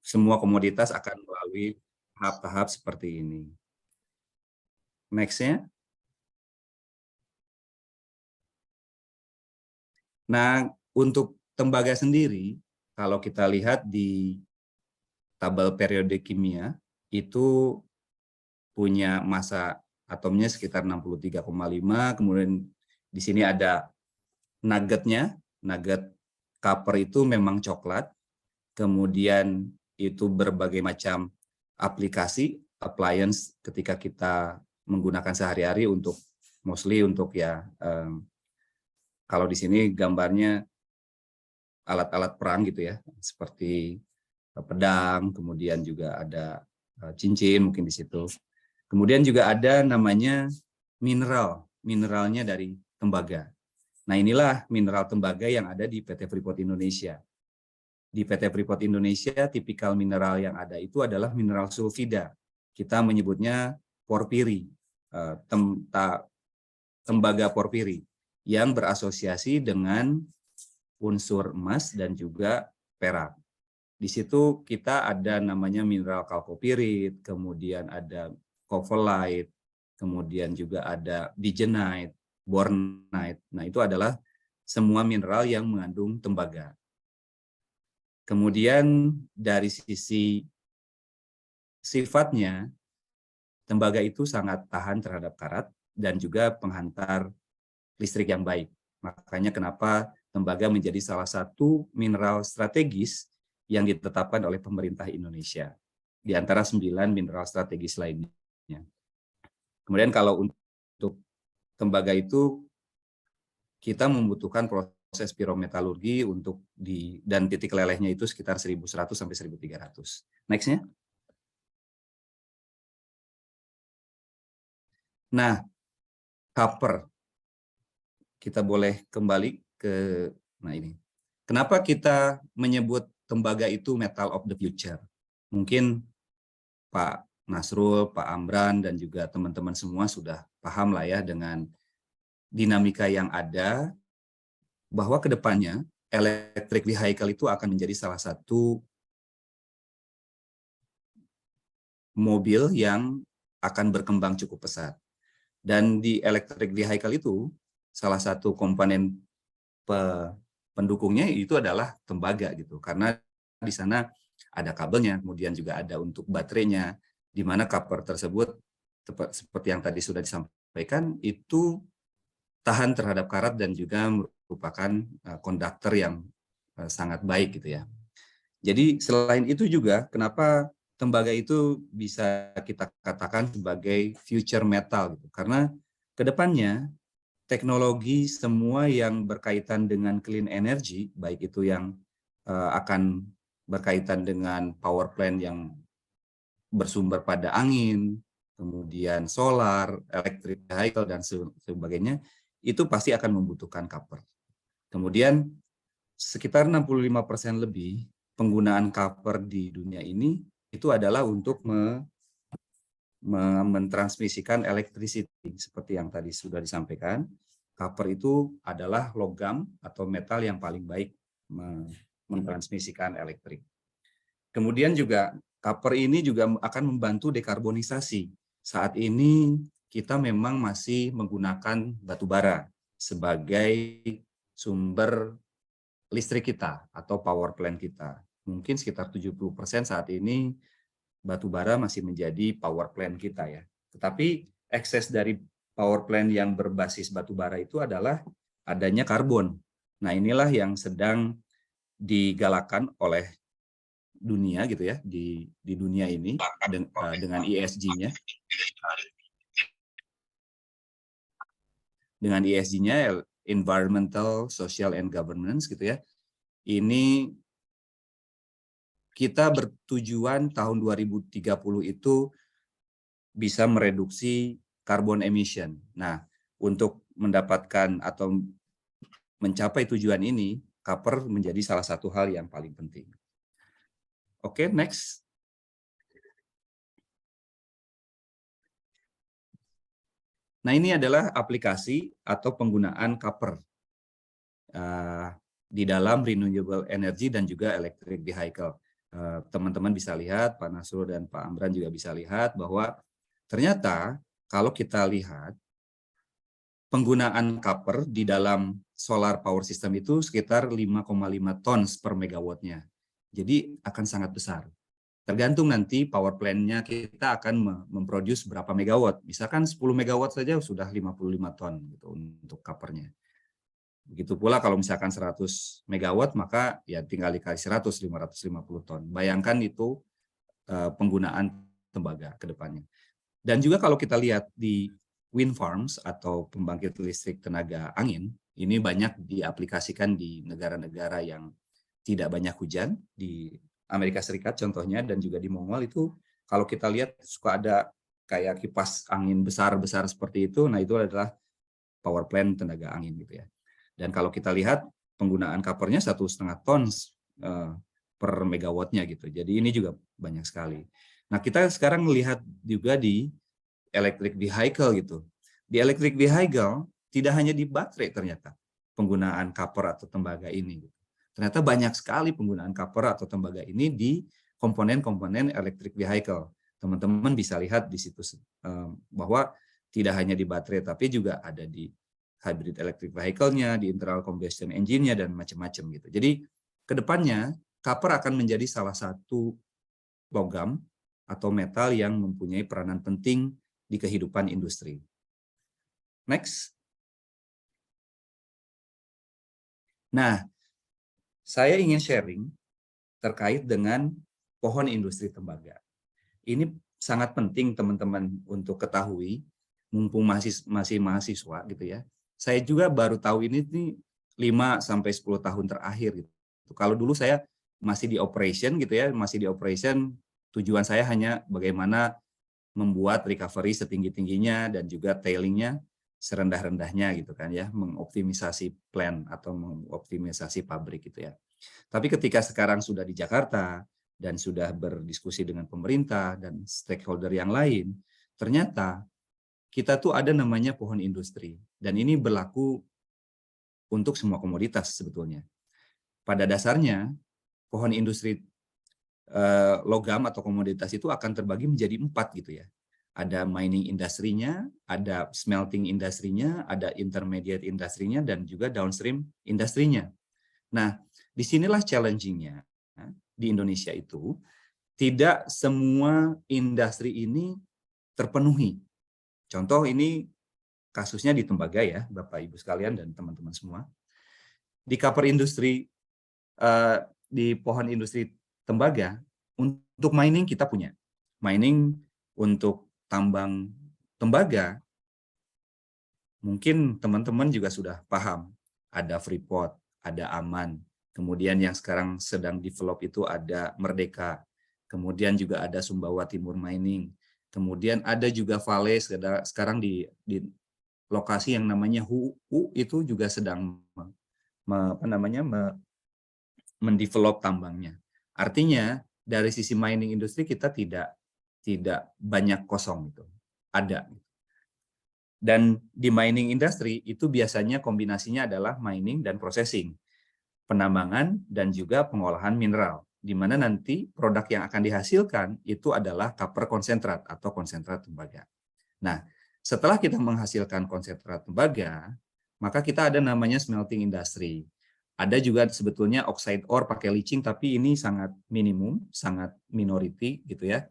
semua komoditas akan melalui tahap-tahap seperti ini. Next-nya. Nah, untuk tembaga sendiri, kalau kita lihat di tabel periode kimia, itu punya massa atomnya sekitar 63,5, kemudian di sini ada nuggetnya, nugget copper itu memang coklat, kemudian itu berbagai macam aplikasi, appliance ketika kita menggunakan sehari-hari untuk mostly untuk ya, kalau di sini gambarnya alat-alat perang gitu ya, seperti pedang, kemudian juga ada cincin mungkin di situ. Kemudian juga ada namanya mineralnya dari tembaga. Nah, inilah mineral tembaga yang ada di PT Freeport Indonesia. Di PT Freeport Indonesia, tipikal mineral yang ada itu adalah mineral sulfida. Kita menyebutnya porfiri, tembaga porfiri, yang berasosiasi dengan unsur emas dan juga perak. Di situ kita ada namanya mineral chalcopyrite, kemudian ada covellite, kemudian juga ada digenite, bornite. Nah, itu adalah semua mineral yang mengandung tembaga. Kemudian dari sisi sifatnya, tembaga itu sangat tahan terhadap karat dan juga penghantar listrik yang baik. Makanya kenapa tembaga menjadi salah satu mineral strategis yang ditetapkan oleh pemerintah Indonesia di antara 9 mineral strategis lainnya. Kemudian kalau untuk tembaga itu kita membutuhkan proses pirometalurgi untuk dan titik lelehnya itu sekitar 1.100 sampai 1.300. Next-nya. Nah, copper. Kita boleh kembali ke ini. Kenapa kita menyebut tembaga itu metal of the future? Mungkin Pak Nasrul, Pak Amran, dan juga teman-teman semua sudah paham lah ya dengan dinamika yang ada, bahwa ke depannya electric vehicle itu akan menjadi salah satu mobil yang akan berkembang cukup pesat. Dan di electric vehicle itu, salah satu komponen pendukungnya itu adalah tembaga gitu, karena di sana ada kabelnya, kemudian juga ada untuk baterainya, di mana copper tersebut seperti yang tadi sudah disampaikan itu tahan terhadap karat dan juga merupakan konduktor yang sangat baik gitu ya. Jadi selain itu juga kenapa tembaga itu bisa kita katakan sebagai future metal gitu, karena kedepannya teknologi semua yang berkaitan dengan clean energy, baik itu yang akan berkaitan dengan power plant yang bersumber pada angin, kemudian solar, electric vehicle, dan sebagainya, itu pasti akan membutuhkan copper. Kemudian sekitar 65% lebih penggunaan copper di dunia ini itu adalah untuk mentransmisikan electricity seperti yang tadi sudah disampaikan. Copper itu adalah logam atau metal yang paling baik mentransmisikan elektrik. Kemudian juga copper ini juga akan membantu dekarbonisasi. Saat ini kita memang masih menggunakan batu bara sebagai sumber listrik kita atau power plant kita. Mungkin sekitar 70% saat ini batu bara masih menjadi power plant kita ya. Tetapi ekses dari power plant yang berbasis batu bara itu adalah adanya karbon. Nah, inilah yang sedang digalakan oleh dunia gitu ya, di dunia ini dengan ESG-nya. Dengan ESG-nya, Environmental, Social, and Governance gitu ya. Ini kita bertujuan tahun 2030 itu bisa mereduksi carbon emission. Nah, untuk mendapatkan atau mencapai tujuan ini, copper menjadi salah satu hal yang paling penting. Oke, next. Nah, ini adalah aplikasi atau penggunaan copper di dalam renewable energy dan juga electric vehicle. teman-teman bisa lihat, Pak Nasrul dan Pak Amran juga bisa lihat bahwa ternyata kalau kita lihat penggunaan copper di dalam solar power system itu sekitar 5,5 tons per megawattnya. Jadi akan sangat besar. Tergantung nanti power plant-nya kita akan memproduce berapa megawatt. Misalkan 10 megawatt saja sudah 55 ton gitu untuk copper-nya. Begitu pula kalau misalkan 100 megawatt, maka ya tinggal dikali 100, 550 ton. Bayangkan itu penggunaan tembaga ke depannya. Dan juga kalau kita lihat di wind farms atau pembangkit listrik tenaga angin, ini banyak diaplikasikan di negara-negara yang tidak banyak hujan, di Amerika Serikat contohnya, dan juga di Mongol itu kalau kita lihat suka ada kayak kipas angin besar-besar seperti itu, nah itu adalah power plant tenaga angin gitu ya. Dan kalau kita lihat penggunaan copper-nya 1,5 ton per megawattnya gitu. Jadi ini juga banyak sekali. Nah kita sekarang melihat juga di electric vehicle gitu. Di electric vehicle tidak hanya di baterai ternyata penggunaan copper atau tembaga ini. Ternyata banyak sekali penggunaan copper atau tembaga ini di komponen-komponen electric vehicle. Teman-teman bisa lihat di situ bahwa tidak hanya di baterai tapi juga ada di hybrid electric vehicle-nya, di internal combustion engine-nya, dan macam-macam gitu. Jadi kedepannya copper akan menjadi salah satu logam atau metal yang mempunyai peranan penting di kehidupan industri. Next. Nah, saya ingin sharing terkait dengan pohon industri tembaga. Ini sangat penting teman-teman untuk ketahui, mumpung masih mahasiswa gitu ya. Saya juga baru tahu ini nih 5-10 tahun terakhir gitu. Kalau dulu saya masih di operation gitu ya, masih di operation, tujuan saya hanya bagaimana membuat recovery setinggi-tingginya dan juga tailingnya serendah-rendahnya gitu kan ya, mengoptimisasi plant atau mengoptimisasi pabrik gitu ya. Tapi ketika sekarang sudah di Jakarta dan sudah berdiskusi dengan pemerintah dan stakeholder yang lain, ternyata kita tuh ada namanya pohon industri, dan ini berlaku untuk semua komoditas sebetulnya. Pada dasarnya, pohon industri logam atau komoditas itu akan terbagi menjadi 4 gitu ya. Ada mining industrinya, ada smelting industrinya, ada intermediate industrinya, dan juga downstream industrinya. Nah, disinilah challenging-nya di Indonesia itu, tidak semua industri ini terpenuhi. Contoh ini kasusnya di tembaga ya, Bapak Ibu sekalian dan teman-teman semua. Di copper industri, di pohon industri tembaga, untuk mining kita punya. Mining untuk tambang tembaga, mungkin teman-teman juga sudah paham. Ada Freeport, ada Aman, kemudian yang sekarang sedang develop itu ada Merdeka, kemudian juga ada Sumbawa Timur Mining, kemudian ada juga Vale sekarang di lokasi yang namanya HU itu juga sedang mendevelop tambangnya. Artinya dari sisi mining industri kita tidak banyak kosong itu, ada. Dan di mining industry itu biasanya kombinasinya adalah mining dan processing, penambangan dan juga pengolahan mineral, di mana nanti produk yang akan dihasilkan itu adalah copper konsentrat atau konsentrat tembaga. Nah, setelah kita menghasilkan konsentrat tembaga, maka kita ada namanya smelting industry. Ada juga sebetulnya oxide ore pakai leaching, tapi ini sangat minimum, sangat minority gitu ya.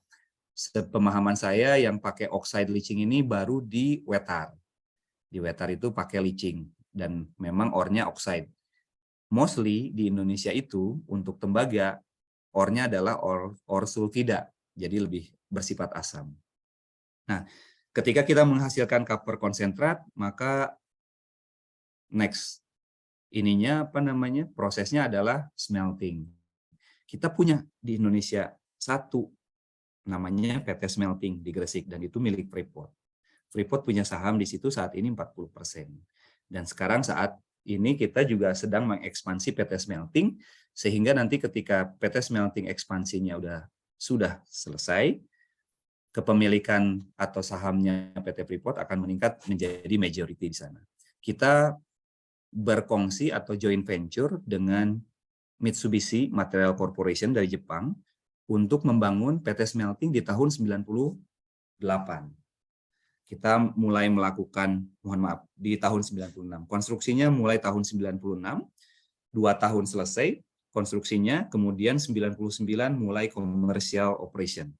Sepemahaman saya yang pakai oxide leaching ini baru di Wetar. Di Wetar itu pakai leaching dan memang ore-nya oxide. Mostly di Indonesia itu untuk tembaga, ore-nya adalah ore sulfida, jadi lebih bersifat asam. Nah, ketika kita menghasilkan copper konsentrat, maka next prosesnya adalah smelting. Kita punya di Indonesia satu namanya PT Smelting di Gresik, dan itu milik Freeport. Freeport punya saham di situ saat ini 40%. Dan sekarang saat ini kita juga sedang mengekspansi PT Smelting, sehingga nanti ketika PT Smelting ekspansinya sudah selesai, kepemilikan atau sahamnya PT Freeport akan meningkat menjadi majority di sana. Kita berkongsi atau joint venture dengan Mitsubishi Material Corporation dari Jepang untuk membangun PT Smelting di tahun 98. Kita mulai melakukan, mohon maaf, di tahun 96. Konstruksinya mulai tahun 96, 2 tahun selesai konstruksinya, kemudian 99 mulai commercial operation.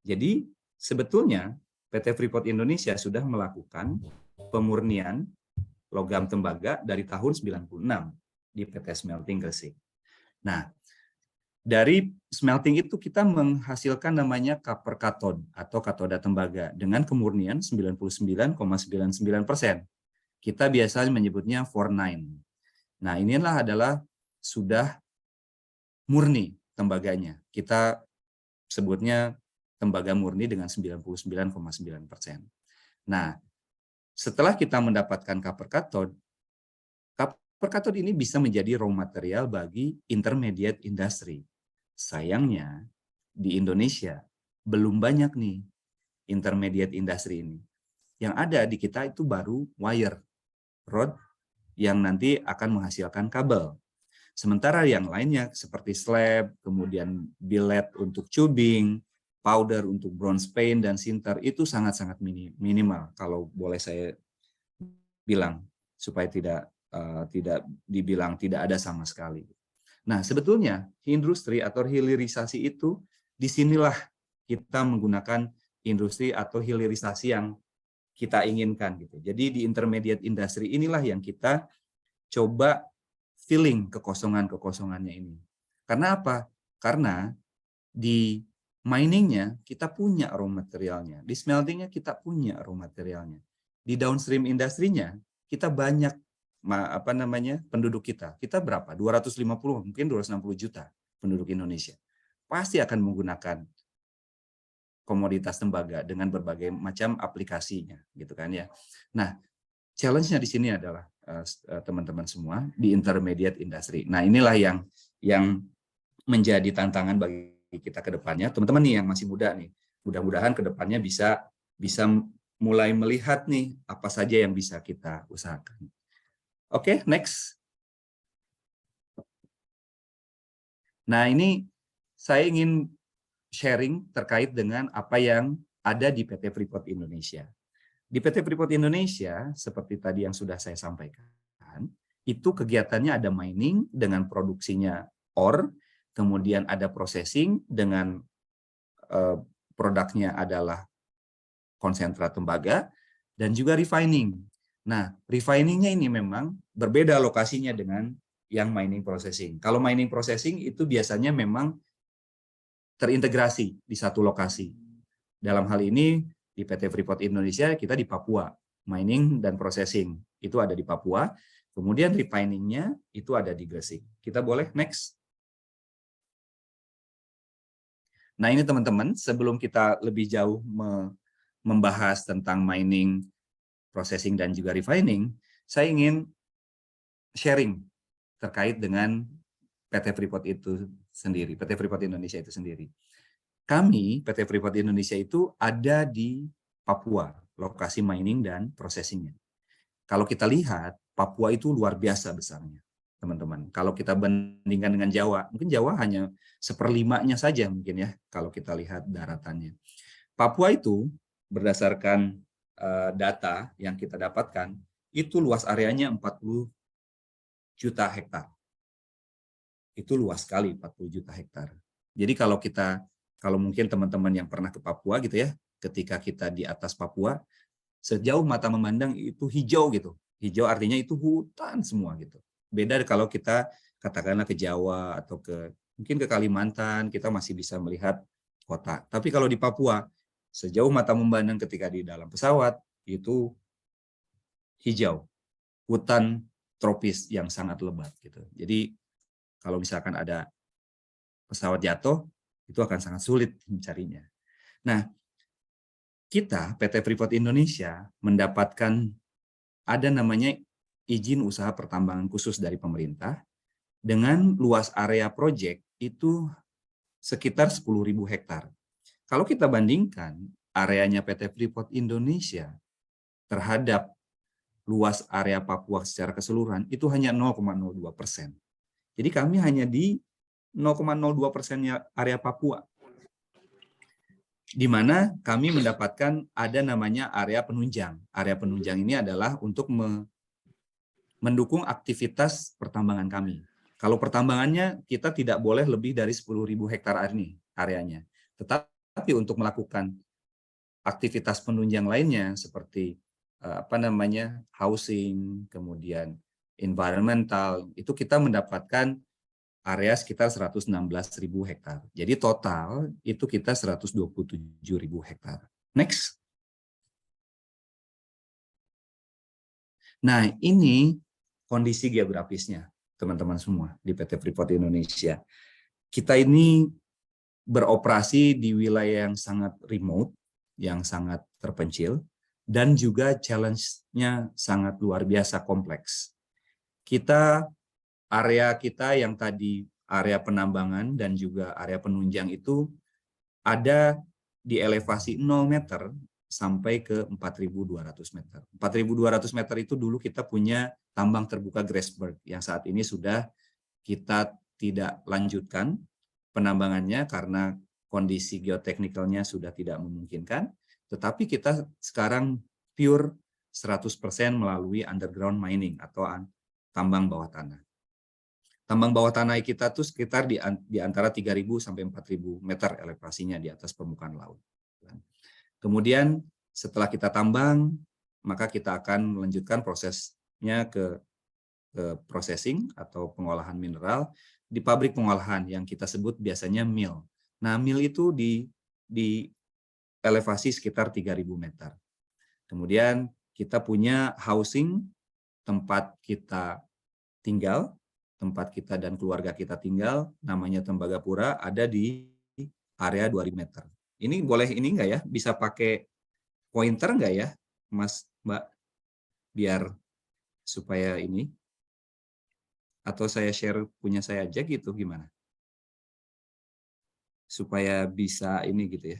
Jadi sebetulnya PT Freeport Indonesia sudah melakukan pemurnian logam tembaga dari tahun 96 di PT Smelting Gresik. Nah, dari smelting itu kita menghasilkan namanya copper cathode atau katoda tembaga dengan kemurnian 99,99%. Kita biasanya menyebutnya 49. Nah, inilah adalah sudah murni tembaganya. Kita sebutnya tembaga murni dengan 99,9%. Nah, setelah kita mendapatkan copper cathode ini bisa menjadi raw material bagi intermediate industry. Sayangnya, di Indonesia belum banyak nih intermediate industry ini. Yang ada di kita itu baru wire, rod, yang nanti akan menghasilkan kabel. Sementara yang lainnya seperti slab, kemudian billet untuk tubing, powder untuk bronze paint dan sinter itu sangat-sangat minimal kalau boleh saya bilang, supaya tidak dibilang tidak ada sama sekali. Nah, sebetulnya industri atau hilirisasi itu disinilah kita menggunakan industri atau hilirisasi yang kita inginkan gitu. Jadi di intermediate industry inilah yang kita coba filling kekosongannya ini. Karena apa? Karena di miningnya kita punya raw materialnya, di smeltingnya kita punya raw materialnya, di downstream industrinya kita banyak penduduk kita berapa? 250 mungkin 260 juta penduduk Indonesia. Pasti akan menggunakan komoditas tembaga dengan berbagai macam aplikasinya, gitu kan ya. Nah, challenge-nya di sini adalah teman-teman semua di intermediate industry. Nah, inilah yang menjadi tantangan bagi kita ke depannya. Teman-teman nih yang masih muda nih, mudah-mudahan ke depannya bisa mulai melihat nih apa saja yang bisa kita usahakan. Oke, next. Nah, ini saya ingin sharing terkait dengan apa yang ada di PT Freeport Indonesia. Di PT Freeport Indonesia, seperti tadi yang sudah saya sampaikan, itu kegiatannya ada mining dengan produksinya ore, kemudian ada processing dengan produknya adalah konsentrat tembaga, dan juga refining. Nah, refiningnya ini memang berbeda lokasinya dengan yang mining processing. Kalau mining processing itu biasanya memang terintegrasi di satu lokasi. Dalam hal ini di PT Freeport Indonesia kita di Papua, mining dan processing itu ada di Papua, kemudian refiningnya itu ada di Gresik. Kita boleh next. Nah ini teman-teman, sebelum kita lebih jauh membahas tentang mining, processing dan juga refining, saya ingin sharing terkait dengan PT Freeport itu sendiri, PT Freeport Indonesia itu sendiri. Kami, PT Freeport Indonesia itu ada di Papua, lokasi mining dan processingnya. Kalau kita lihat, Papua itu luar biasa besarnya, teman-teman. Kalau kita bandingkan dengan Jawa, mungkin Jawa hanya 1/5-nya saja mungkin ya, kalau kita lihat daratannya. Papua itu, berdasarkan data yang kita dapatkan, itu luas areanya 40 juta hektar. Itu luas sekali, 40 juta hektar. Jadi kalau mungkin teman-teman yang pernah ke Papua gitu ya, ketika kita di atas Papua, sejauh mata memandang itu hijau gitu. Hijau artinya itu hutan semua gitu. Beda kalau kita katakanlah ke Jawa atau mungkin ke Kalimantan, kita masih bisa melihat kota. Tapi kalau di Papua, sejauh mata memandang ketika di dalam pesawat, itu hijau. Hutan tropis yang sangat lebat gitu. Jadi kalau misalkan ada pesawat jatuh, itu akan sangat sulit mencarinya. Nah, kita, PT Freeport Indonesia, mendapatkan ada namanya izin usaha pertambangan khusus dari pemerintah, dengan luas area proyek itu sekitar 10.000 hektar. Kalau kita bandingkan areanya PT Freeport Indonesia terhadap luas area Papua secara keseluruhan, itu hanya 0,02%. Jadi kami hanya di 0,02%-nya area Papua, di mana kami mendapatkan ada namanya area penunjang. Area penunjang ini adalah untuk mendukung aktivitas pertambangan kami. Kalau pertambangannya kita tidak boleh lebih dari 10.000 hektar ini areanya. Tetapi untuk melakukan aktivitas penunjang lainnya seperti housing, kemudian environmental, itu kita mendapatkan area sekitar 116.000 hektar. Jadi total itu kita 127.000 hektar. Next. Nah, ini kondisi geografisnya, teman-teman semua di PT Freeport Indonesia. Kita ini beroperasi di wilayah yang sangat remote, yang sangat terpencil, dan juga challenge-nya sangat luar biasa kompleks. Area kita yang tadi area penambangan dan juga area penunjang itu ada di elevasi 0 meter sampai ke 4.200 meter. 4.200 meter itu dulu kita punya tambang terbuka Grasberg yang saat ini sudah kita tidak lanjutkan penambangannya karena kondisi geoteknikalnya sudah tidak memungkinkan, tetapi kita sekarang pure 100% melalui underground mining atau tambang bawah tanah. Tambang bawah tanah kita tuh sekitar di antara 3.000 sampai 4.000 meter elevasinya di atas permukaan laut. Kemudian setelah kita tambang, maka kita akan melanjutkan prosesnya ke processing atau pengolahan mineral di pabrik pengolahan yang kita sebut biasanya mill. Nah, mill itu di elevasi sekitar 3.000 meter. Kemudian kita punya housing, tempat kita tinggal, tempat kita dan keluarga kita tinggal, namanya Tembagapura, ada di area 2.000 meter. Ini boleh ini enggak ya? Bisa pakai pointer enggak ya, Mas, Mbak? Biar supaya ini. Atau saya share punya saya aja gitu, gimana? Supaya bisa ini gitu ya.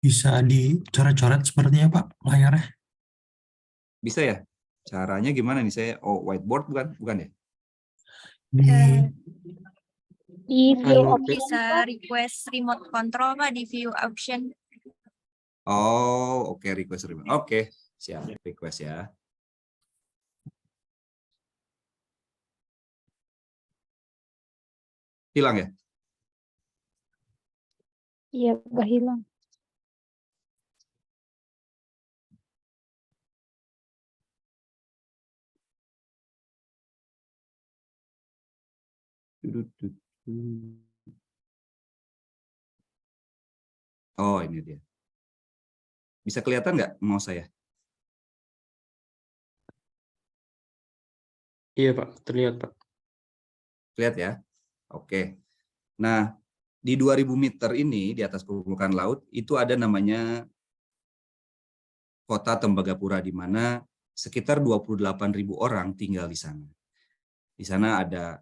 Bisa dicoret-coret sepertinya Pak layarnya. Bisa ya? Caranya gimana nih? Saya whiteboard bukan ya? Di view option Bisa request remote control Pak di view option. Oh, oke, request remote. Oke, siap, request ya. Hilang ya? Iya, udah hilang. Oh, ini dia. Bisa kelihatan nggak mau saya? Iya Pak, terlihat Pak. Lihat ya. Oke. Nah, di 2.000 meter ini di atas permukaan laut itu ada namanya Kota Tembagapura, di mana sekitar 28.000 orang tinggal di sana. Di sana ada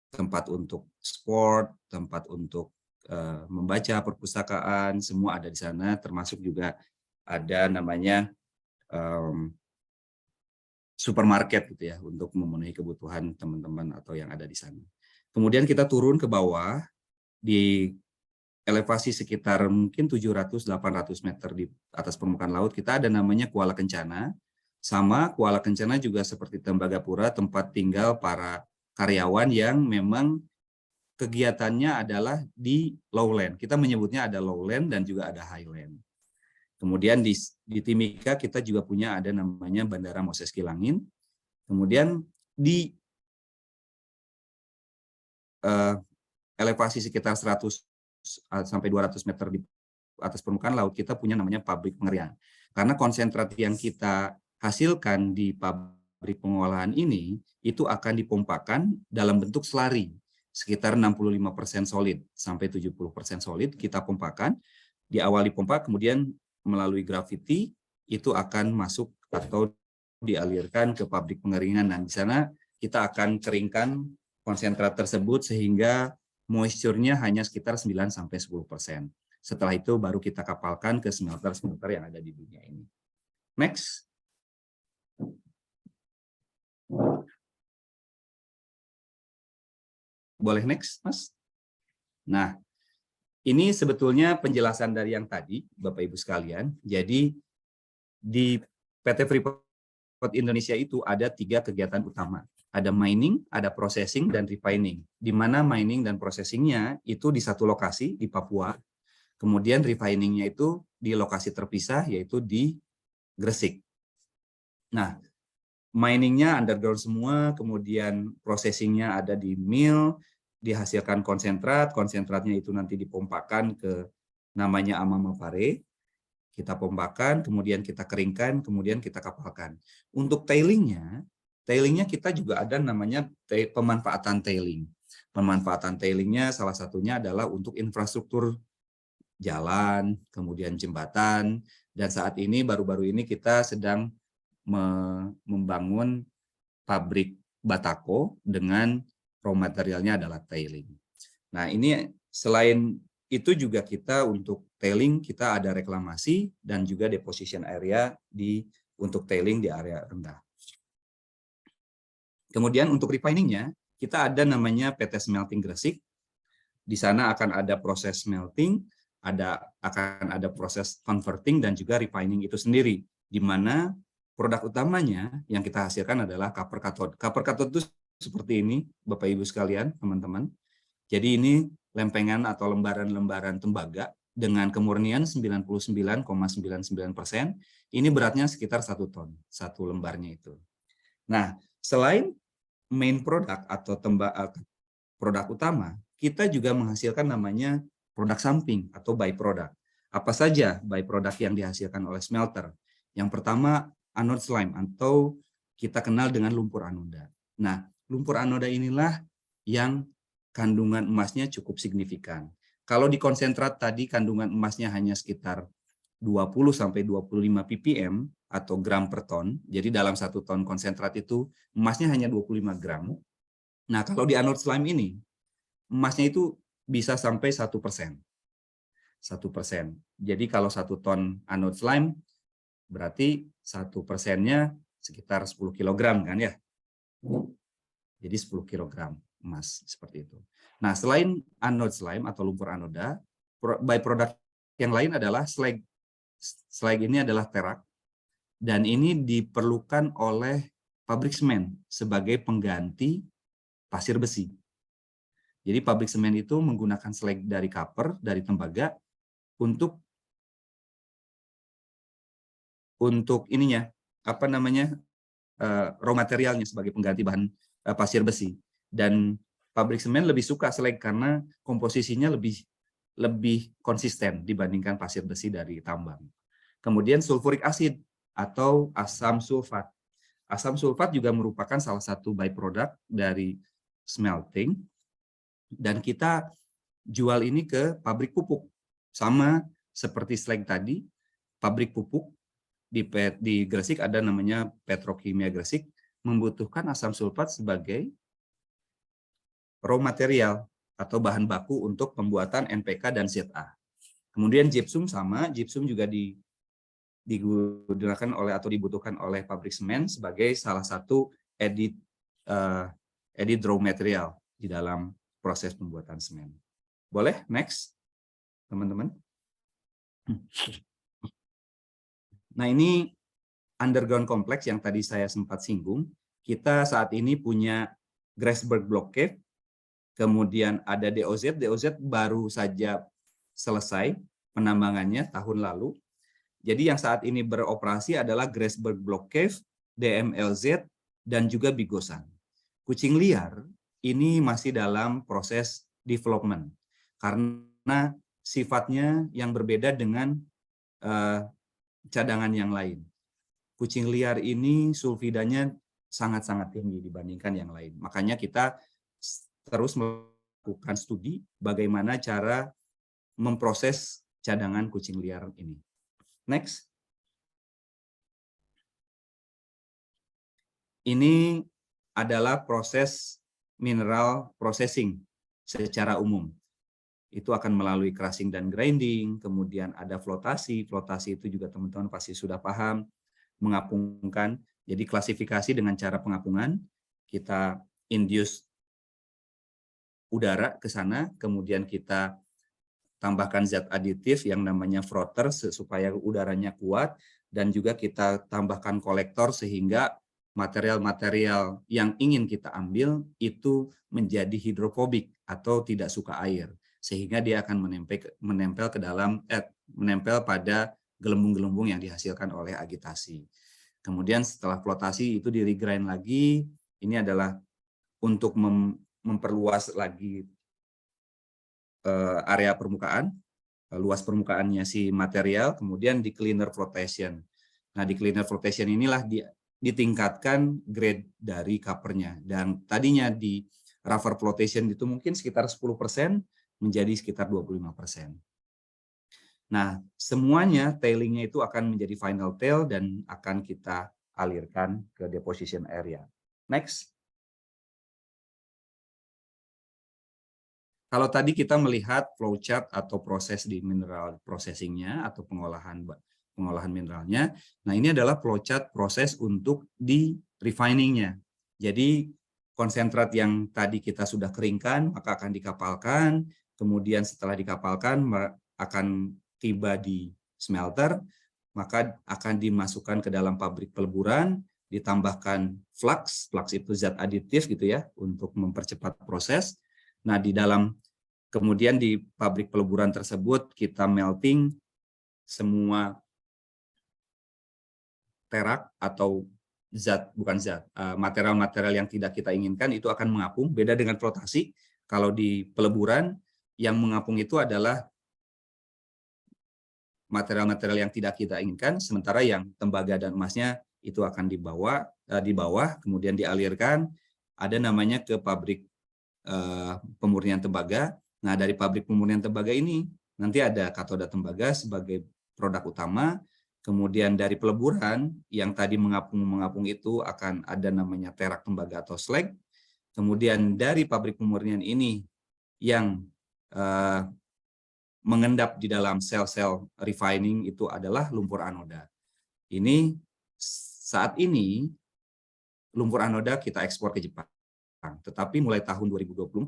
tempat untuk sport, tempat untuk membaca, perpustakaan, semua ada di sana, termasuk juga ada namanya supermarket gitu ya, untuk memenuhi kebutuhan teman-teman atau yang ada di sana. Kemudian kita turun ke bawah di elevasi sekitar mungkin 700-800 meter di atas permukaan laut, kita ada namanya Kuala Kencana. Sama Kuala Kencana juga seperti Tembagapura, tempat tinggal para karyawan yang memang kegiatannya adalah di lowland. Kita menyebutnya ada lowland dan juga ada highland. Kemudian di Timika kita juga punya ada namanya Bandara Moses Kilangin. Kemudian di elevasi sekitar 100 sampai 200 meter di atas permukaan laut, kita punya namanya pabrik pengeringan. Karena konsentrat yang kita hasilkan di pabrik pengolahan ini, itu akan dipompakan dalam bentuk slari, sekitar 65% solid sampai 70% solid kita pompakan. Di awal dipompa, kemudian melalui gravity, itu akan masuk atau dialirkan ke pabrik pengeringan. Dan di sana kita akan keringkan konsentrat tersebut sehingga moisture-nya hanya sekitar 9-10%. Setelah itu baru kita kapalkan ke smelter-smelter yang ada di dunia ini. Next. Boleh next, Mas? Nah, ini sebetulnya penjelasan dari yang tadi, Bapak Ibu sekalian. Jadi di PT Freeport Indonesia itu ada 3 kegiatan utama. Ada mining, ada processing, dan refining. Di mana mining dan processingnya itu di satu lokasi di Papua. Kemudian refiningnya itu di lokasi terpisah, yaitu di Gresik. Nah, miningnya underground semua, kemudian processingnya ada di mill, dihasilkan konsentrat, konsentratnya itu nanti dipompakan ke namanya amamapare, kita pompakan, kemudian kita keringkan, kemudian kita kapalkan. Untuk tailingnya kita juga ada namanya pemanfaatan tailing. Pemanfaatan tailingnya salah satunya adalah untuk infrastruktur jalan, kemudian jembatan, dan saat ini baru-baru ini kita sedang membangun pabrik batako dengan raw materialnya adalah tailing. Nah, ini selain itu juga kita untuk tailing kita ada reklamasi dan juga deposition area untuk tailing di area rendah. Kemudian untuk refiningnya kita ada namanya PT Smelting Gresik. Di sana akan ada proses smelting, akan ada proses converting dan juga refining itu sendiri, di mana produk utamanya yang kita hasilkan adalah copper cathode. Copper cathode itu seperti ini, Bapak Ibu sekalian, teman-teman. Jadi ini lempengan atau lembaran-lembaran tembaga dengan kemurnian 99,99%. Ini beratnya sekitar 1 ton, satu lembarnya itu. Nah, selain main product atau produk utama, kita juga menghasilkan namanya produk samping atau byproduct. Apa saja byproduct yang dihasilkan oleh smelter? Yang pertama, anode slime atau kita kenal dengan lumpur anoda. Nah, lumpur anoda inilah yang kandungan emasnya cukup signifikan. Kalau di konsentrat tadi kandungan emasnya hanya sekitar 20-25 ppm atau gram per ton. Jadi dalam 1 ton konsentrat itu emasnya hanya 25 gram. Nah, kalau di anode slime ini emasnya itu bisa sampai 1%. 1%. Jadi kalau 1 ton anode slime berarti 1%-nya sekitar 10 kg kan ya. Jadi 10 kg emas seperti itu. Nah, selain anode slime atau lumpur anoda, byproduct yang lain adalah slag. Slag ini adalah perak dan ini diperlukan oleh pabrik semen sebagai pengganti pasir besi. Jadi pabrik semen itu menggunakan slag dari copper, dari tembaga untuk ininya, apa namanya, raw materialnya sebagai pengganti bahan pasir besi. Dan pabrik semen lebih suka slag karena komposisinya lebih konsisten dibandingkan pasir besi dari tambang. Kemudian sulfuric acid atau asam sulfat. Asam sulfat juga merupakan salah satu byproduct dari smelting. Dan kita jual ini ke pabrik pupuk. Sama seperti slag tadi, pabrik pupuk di Gresik ada namanya Petrokimia Gresik, membutuhkan asam sulfat sebagai raw material atau bahan baku untuk pembuatan NPK dan ZA. Kemudian gypsum sama, gypsum juga digunakan oleh atau dibutuhkan oleh pabrik semen sebagai salah satu edit raw material di dalam proses pembuatan semen. Boleh next, teman-teman? Nah, ini underground complex yang tadi saya sempat singgung. Kita saat ini punya Grasberg Block Cave, kemudian ada DOZ. DOZ baru saja selesai penambangannya tahun lalu. Jadi yang saat ini beroperasi adalah Grasberg Block Cave, DMLZ, dan juga Bigosan. Kucing liar ini masih dalam proses development karena sifatnya yang berbeda dengan cadangan yang lain. Kucing liar ini sulfidanya sangat-sangat tinggi dibandingkan yang lain. Makanya kita terus melakukan studi bagaimana cara memproses cadangan kucing liar ini. Next. Ini adalah proses mineral processing secara umum. Itu akan melalui crushing dan grinding, kemudian ada flotasi. Flotasi itu juga teman-teman pasti sudah paham, mengapungkan. Jadi klasifikasi dengan cara pengapungan, kita induce udara ke sana, kemudian kita tambahkan zat aditif yang namanya frotter supaya udaranya kuat, dan juga kita tambahkan kolektor sehingga material-material yang ingin kita ambil itu menjadi hidrofobik atau tidak suka air, sehingga dia akan menempel ke dalam menempel pada gelembung-gelembung yang dihasilkan oleh agitasi. Kemudian setelah flotasi itu di regrind lagi, ini adalah untuk memperluas lagi area permukaan, luas permukaannya si material, kemudian di cleaner flotation. Nah, di cleaner flotation inilah ditingkatkan grade dari covernya. Dan tadinya di rougher flotation itu mungkin sekitar 10% menjadi sekitar 25%. Nah, semuanya tailingnya itu akan menjadi final tail dan akan kita alirkan ke deposition area. Next. Kalau tadi kita melihat flowchart atau proses di mineral processing-nya atau pengolahan mineralnya, nah ini adalah flowchart proses untuk di refining-nya. Jadi konsentrat yang tadi kita sudah keringkan maka akan dikapalkan, kemudian setelah dikapalkan akan tiba di smelter, maka akan dimasukkan ke dalam pabrik peleburan, ditambahkan flux itu zat aditif gitu ya untuk mempercepat proses. Nah, kemudian di pabrik peleburan tersebut kita melting semua terak atau material-material yang tidak kita inginkan itu akan mengapung. Beda dengan flotasi, kalau di peleburan yang mengapung itu adalah material-material yang tidak kita inginkan, sementara yang tembaga dan emasnya itu akan di bawah, kemudian dialirkan, ada namanya ke pabrik pemurnian tembaga. Nah, dari pabrik pemurnian tembaga ini nanti ada katoda tembaga sebagai produk utama. Kemudian dari peleburan yang tadi mengapung itu akan ada namanya terak tembaga atau slag. Kemudian dari pabrik pemurnian ini yang mengendap di dalam sel-sel refining itu adalah lumpur anoda. Saat ini lumpur anoda kita ekspor ke Jepang. Tetapi mulai tahun 2024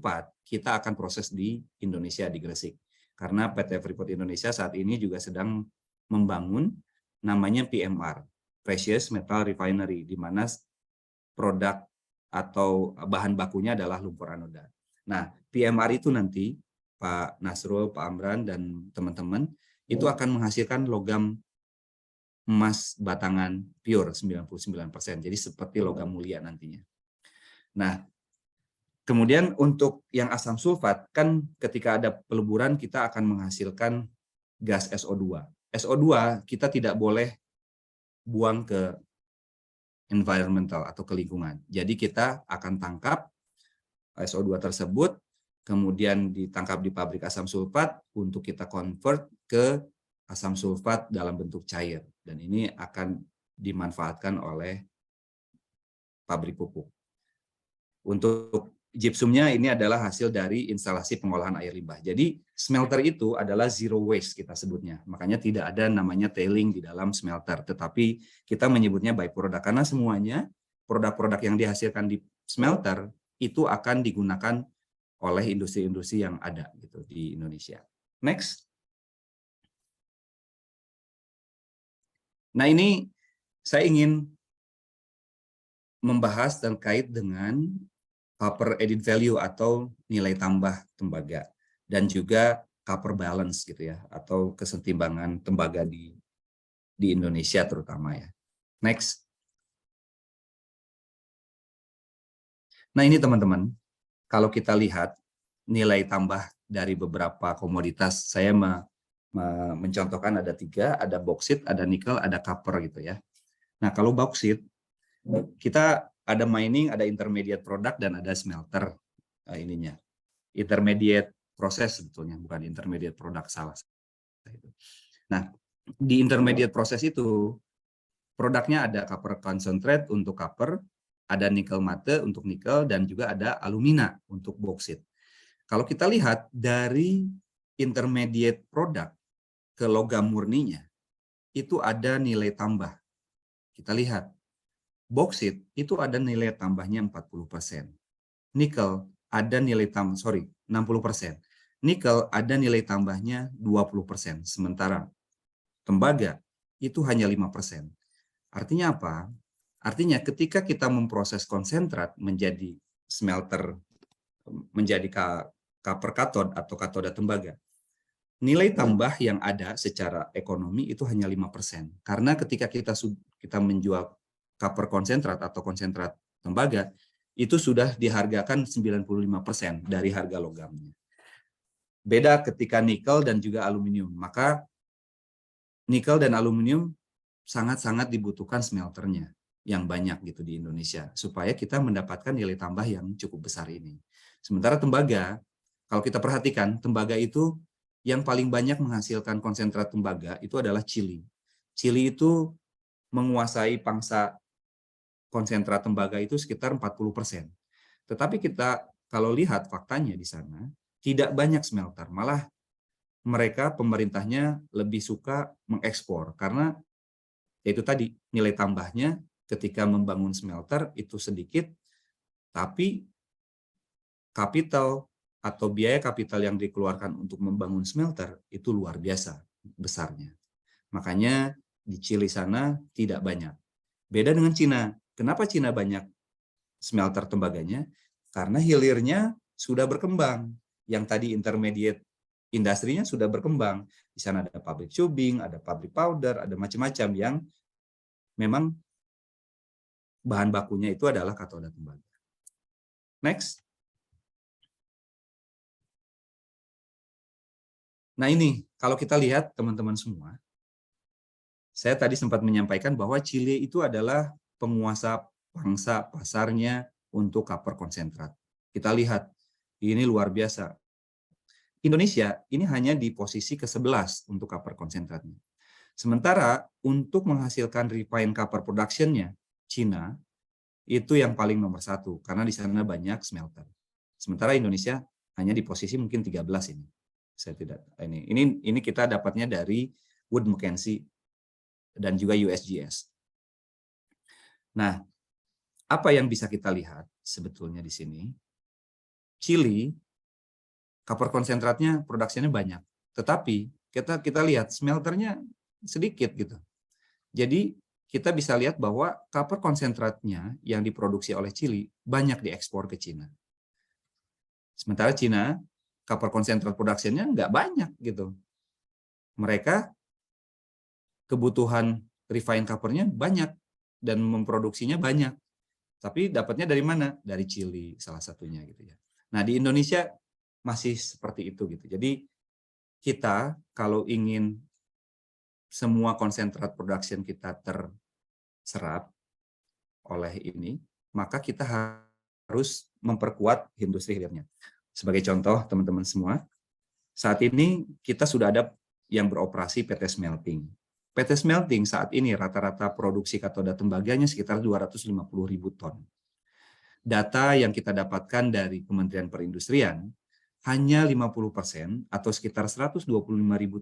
kita akan proses di Indonesia di Gresik. Karena PT Freeport Indonesia saat ini juga sedang membangun namanya PMR, Precious Metal Refinery, di mana produk atau bahan bakunya adalah lumpur anoda. Nah, PMR itu nanti Pak Nasrul, Pak Amran, dan teman-teman itu akan menghasilkan logam emas batangan pure 99%. Jadi seperti logam mulia nantinya. Nah, kemudian untuk yang asam sulfat, kan ketika ada peleburan kita akan menghasilkan gas SO2. SO2 kita tidak boleh buang ke environmental atau ke lingkungan. Jadi kita akan tangkap SO2 tersebut, kemudian ditangkap di pabrik asam sulfat untuk kita convert ke asam sulfat dalam bentuk cair. Dan ini akan dimanfaatkan oleh pabrik pupuk. Untuk gypsumnya ini adalah hasil dari instalasi pengolahan air limbah. Jadi smelter itu adalah zero waste kita sebutnya. Makanya tidak ada namanya tailing di dalam smelter. Tetapi kita menyebutnya byproduct karena semuanya produk-produk yang dihasilkan di smelter itu akan digunakan oleh industri-industri yang ada gitu di Indonesia. Next. Nah, ini saya ingin membahas terkait dengan copper added value atau nilai tambah tembaga dan juga copper balance gitu ya, atau kesetimbangan tembaga di Indonesia terutama ya. Next. Nah, ini teman-teman, kalau kita lihat nilai tambah dari beberapa komoditas, saya mencontohkan ada 3, ada boksit, ada nikel, ada copper gitu ya. Nah, kalau boksit kita ada mining, ada intermediate product, dan ada smelter ininya. Intermediate proses sebetulnya, bukan intermediate product, salah. Nah, di intermediate proses itu, produknya ada copper concentrate untuk copper, ada nikel mate untuk nikel, dan juga ada alumina untuk boksit. Kalau kita lihat dari intermediate product ke logam murninya, itu ada nilai tambah. Kita lihat. Boksit itu ada nilai tambahnya 40%. Nikel ada nilai tambah, 60%. Nikel ada nilai tambahnya 20%, sementara tembaga itu hanya 5%. Artinya apa? Artinya ketika kita memproses konsentrat menjadi smelter, menjadi copper cathode atau katoda tembaga, nilai tambah yang ada secara ekonomi itu hanya 5%. Karena ketika kita menjual copper konsentrat atau konsentrat tembaga, itu sudah dihargakan 95% dari harga logamnya. Beda ketika nikel dan juga aluminium. Maka nikel dan aluminium sangat-sangat dibutuhkan smelternya yang banyak gitu di Indonesia supaya kita mendapatkan nilai tambah yang cukup besar ini. Sementara tembaga, kalau kita perhatikan, tembaga itu yang paling banyak menghasilkan konsentrat tembaga itu adalah Chili. Chili itu menguasai pangsa konsentrat tembaga itu sekitar 40%. Tetapi kita kalau lihat faktanya di sana, tidak banyak smelter. Malah mereka pemerintahnya lebih suka mengekspor karena yaitu tadi nilai tambahnya ketika membangun smelter itu sedikit, tapi kapital atau biaya kapital yang dikeluarkan untuk membangun smelter itu luar biasa besarnya. Makanya di Chili sana tidak banyak. Beda dengan Cina. Kenapa Cina banyak smelter tembaganya? Karena hilirnya sudah berkembang. Yang tadi intermediate industrinya sudah berkembang. Di sana ada pabrik tubing, ada pabrik powder, ada macam-macam yang memang bahan bakunya itu adalah katoda tembaga. Next. Nah ini, kalau kita lihat teman-teman semua, saya tadi sempat menyampaikan bahwa Chile itu adalah penguasa pangsa pasarnya untuk copper konsentrat. Kita lihat, ini luar biasa. Indonesia ini hanya di posisi ke-11 untuk copper konsentratnya. Sementara untuk menghasilkan refined copper production-nya, Cina itu yang paling nomor 1 karena di sana banyak smelter. Sementara Indonesia hanya di posisi mungkin 13 ini. Saya tidak ini kita dapatnya dari Wood Mackenzie dan juga USGS. Nah, apa yang bisa kita lihat sebetulnya di sini? Chile copper konsentratnya produksinya banyak, tetapi kita lihat smelternya sedikit gitu. Jadi kita bisa lihat bahwa copper konsentratnya yang diproduksi oleh Chile banyak diekspor ke Cina. Sementara Cina copper konsentrat produksinya nggak banyak gitu. Mereka kebutuhan refined coppernya banyak dan memproduksinya banyak. Tapi dapatnya dari mana? Dari Chile salah satunya gitu ya. Nah, di Indonesia masih seperti itu gitu. Jadi kita kalau ingin semua konsentrat production kita terserap oleh ini, maka kita harus memperkuat industri hilirnya. Sebagai contoh teman-teman semua, saat ini kita sudah ada yang beroperasi PT Smelting. PT Smelting saat ini rata-rata produksi katoda tembaganya sekitar 250.000 ton. Data yang kita dapatkan dari Kementerian Perindustrian, hanya 50% atau sekitar 125.000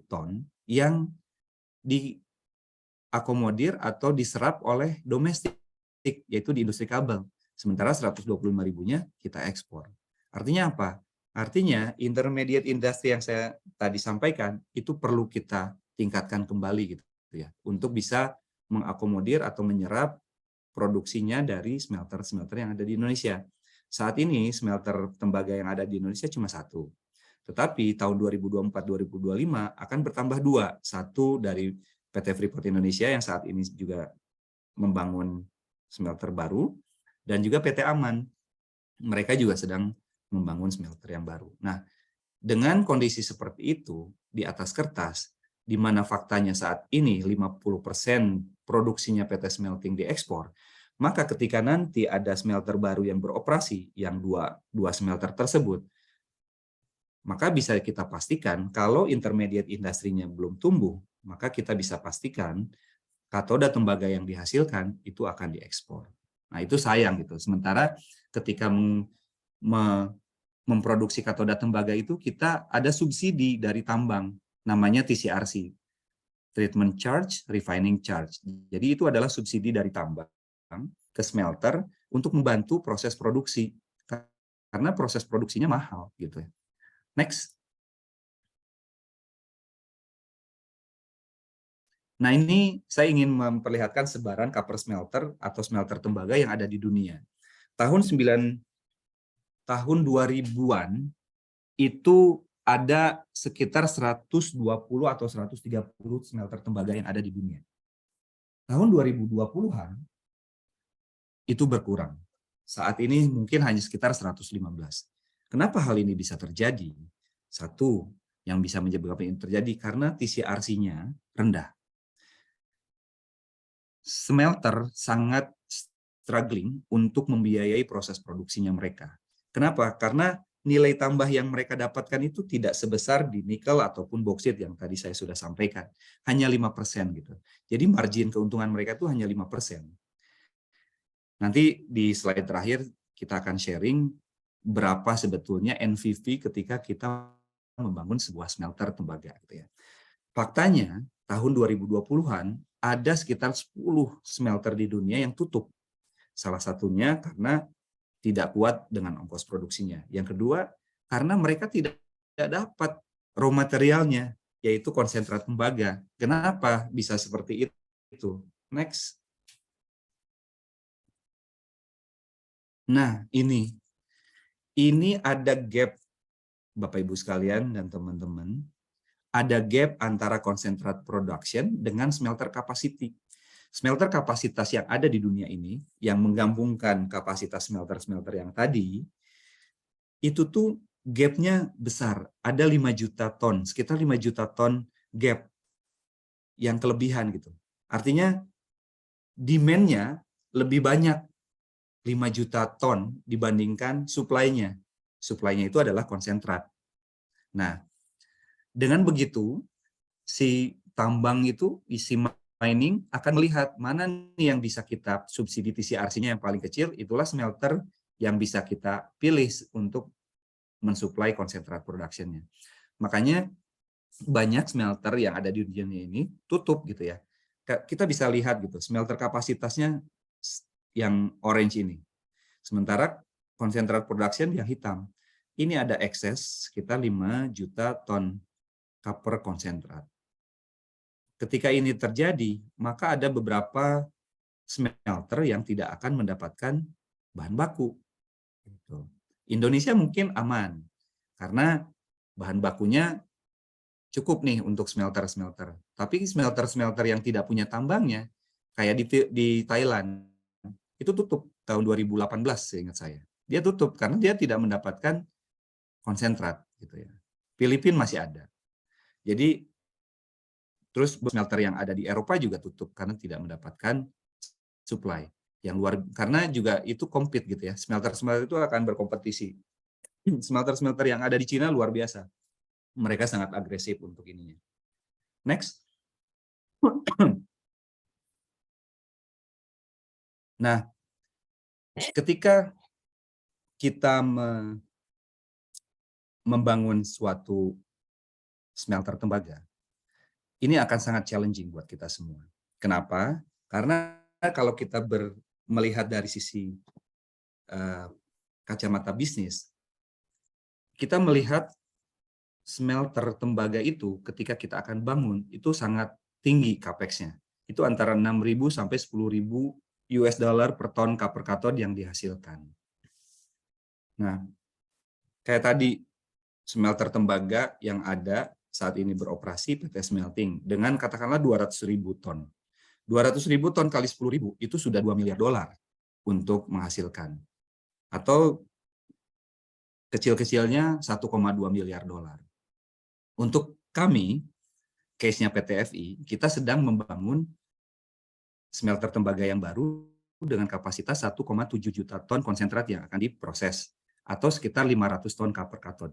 ton yang diakomodir atau diserap oleh domestik, yaitu di industri kabel. Sementara 125.000-nya kita ekspor. Artinya apa? Artinya intermediate industry yang saya tadi sampaikan itu perlu kita tingkatkan kembali gitu ya, untuk bisa mengakomodir atau menyerap produksinya dari smelter-smelter yang ada di Indonesia. Saat ini smelter tembaga yang ada di Indonesia cuma 1. Tetapi tahun 2024-2025 akan bertambah 2. Satu dari PT Freeport Indonesia yang saat ini juga membangun smelter baru, dan juga PT Aman. Mereka juga sedang membangun smelter yang baru. Nah, dengan kondisi seperti itu di atas kertas, di mana faktanya saat ini 50% produksinya PT Smelting diekspor, maka ketika nanti ada smelter baru yang beroperasi, yang dua smelter tersebut, maka bisa kita pastikan kalau intermediate industrinya belum tumbuh, maka kita bisa pastikan katoda tembaga yang dihasilkan itu akan diekspor. Nah, itu sayang gitu. Sementara ketika memproduksi katoda tembaga itu kita ada subsidi dari tambang, namanya TCRC, Treatment Charge, Refining Charge. Jadi itu adalah subsidi dari tambang ke smelter untuk membantu proses produksi. karena proses produksinya mahal gitu ya. Next. Nah, ini saya ingin memperlihatkan sebaran copper smelter atau smelter tembaga yang ada di dunia. Tahun 2000-an itu ada sekitar 120 atau 130 smelter tembaga yang ada di dunia. Tahun 2020-an itu berkurang. Saat ini mungkin hanya sekitar 115. Kenapa hal ini bisa terjadi? Satu, yang bisa menyebabkan ini terjadi karena TCRC-nya rendah. Smelter sangat struggling untuk membiayai proses produksinya mereka. Kenapa? Karena nilai tambah yang mereka dapatkan itu tidak sebesar di nikel ataupun boksit yang tadi saya sudah sampaikan. Hanya 5% gitu. Jadi margin keuntungan mereka itu hanya 5%. Nanti di slide terakhir kita akan sharing berapa sebetulnya NPV ketika kita membangun sebuah smelter tembaga gitu ya. Faktanya tahun 2020-an ada sekitar 10 smelter di dunia yang tutup. Salah satunya karena tidak kuat dengan ongkos produksinya. Yang kedua, karena mereka tidak dapat raw materialnya, yaitu konsentrat tembaga. Kenapa bisa seperti itu? Next. Nah, ini ada gap, Bapak Ibu sekalian dan teman-teman. Ada gap antara konsentrat production dengan smelter capacity. Smelter kapasitas yang ada di dunia ini, yang menggabungkan kapasitas smelter-smelter yang tadi, itu tuh gapnya besar. Ada 5 juta ton, sekitar 5 juta ton gap yang kelebihan gitu. Artinya demand-nya lebih banyak 5 juta ton dibandingkan supply-nya. Supply-nya itu adalah konsentrat. Nah, dengan begitu, si tambang itu, isi mining akan melihat mana nih yang bisa kita subsidi TCRC-nya yang paling kecil, itulah smelter yang bisa kita pilih untuk mensuplai konsentrat production-nya. Makanya banyak smelter yang ada di dunia ini tutup gitu ya. Kita bisa lihat gitu, smelter kapasitasnya yang orange ini. Sementara konsentrat production yang hitam. Ini ada ekses sekitar 5 juta ton copper konsentrat. Ketika ini terjadi, maka ada beberapa smelter yang tidak akan mendapatkan bahan baku. Indonesia mungkin aman, karena bahan bakunya cukup nih untuk smelter-smelter. Tapi smelter-smelter yang tidak punya tambangnya, kayak di Thailand, itu tutup tahun 2018 seingat saya. Dia tutup karena dia tidak mendapatkan konsentrat. Gitu ya. Filipina masih ada. Jadi terus smelter yang ada di Eropa juga tutup karena tidak mendapatkan supply yang luar, karena juga itu compete gitu ya. Smelter-smelter itu akan berkompetisi. Smelter-smelter yang ada di Cina luar biasa. Mereka sangat agresif untuk ininya. Next. Nah, ketika kita membangun suatu smelter tembaga, ini akan sangat challenging buat kita semua. Kenapa? Karena kalau kita melihat dari sisi kacamata bisnis, kita melihat smelter tembaga itu ketika kita akan bangun, itu sangat tinggi capex-nya. Itu antara 6.000 sampai 10.000 US dollar per ton copper cathode yang dihasilkan. Nah, kayak tadi, smelter tembaga yang ada saat ini beroperasi PT Smelting dengan katakanlah 200.000 ton. 200.000 ton kali 10.000 itu sudah 2 miliar dolar untuk menghasilkan. Atau kecil-kecilnya 1,2 miliar dolar. Untuk kami, case-nya PT FI, kita sedang membangun smelter tembaga yang baru dengan kapasitas 1,7 juta ton konsentrat yang akan diproses, atau sekitar 500 ton copper cathode.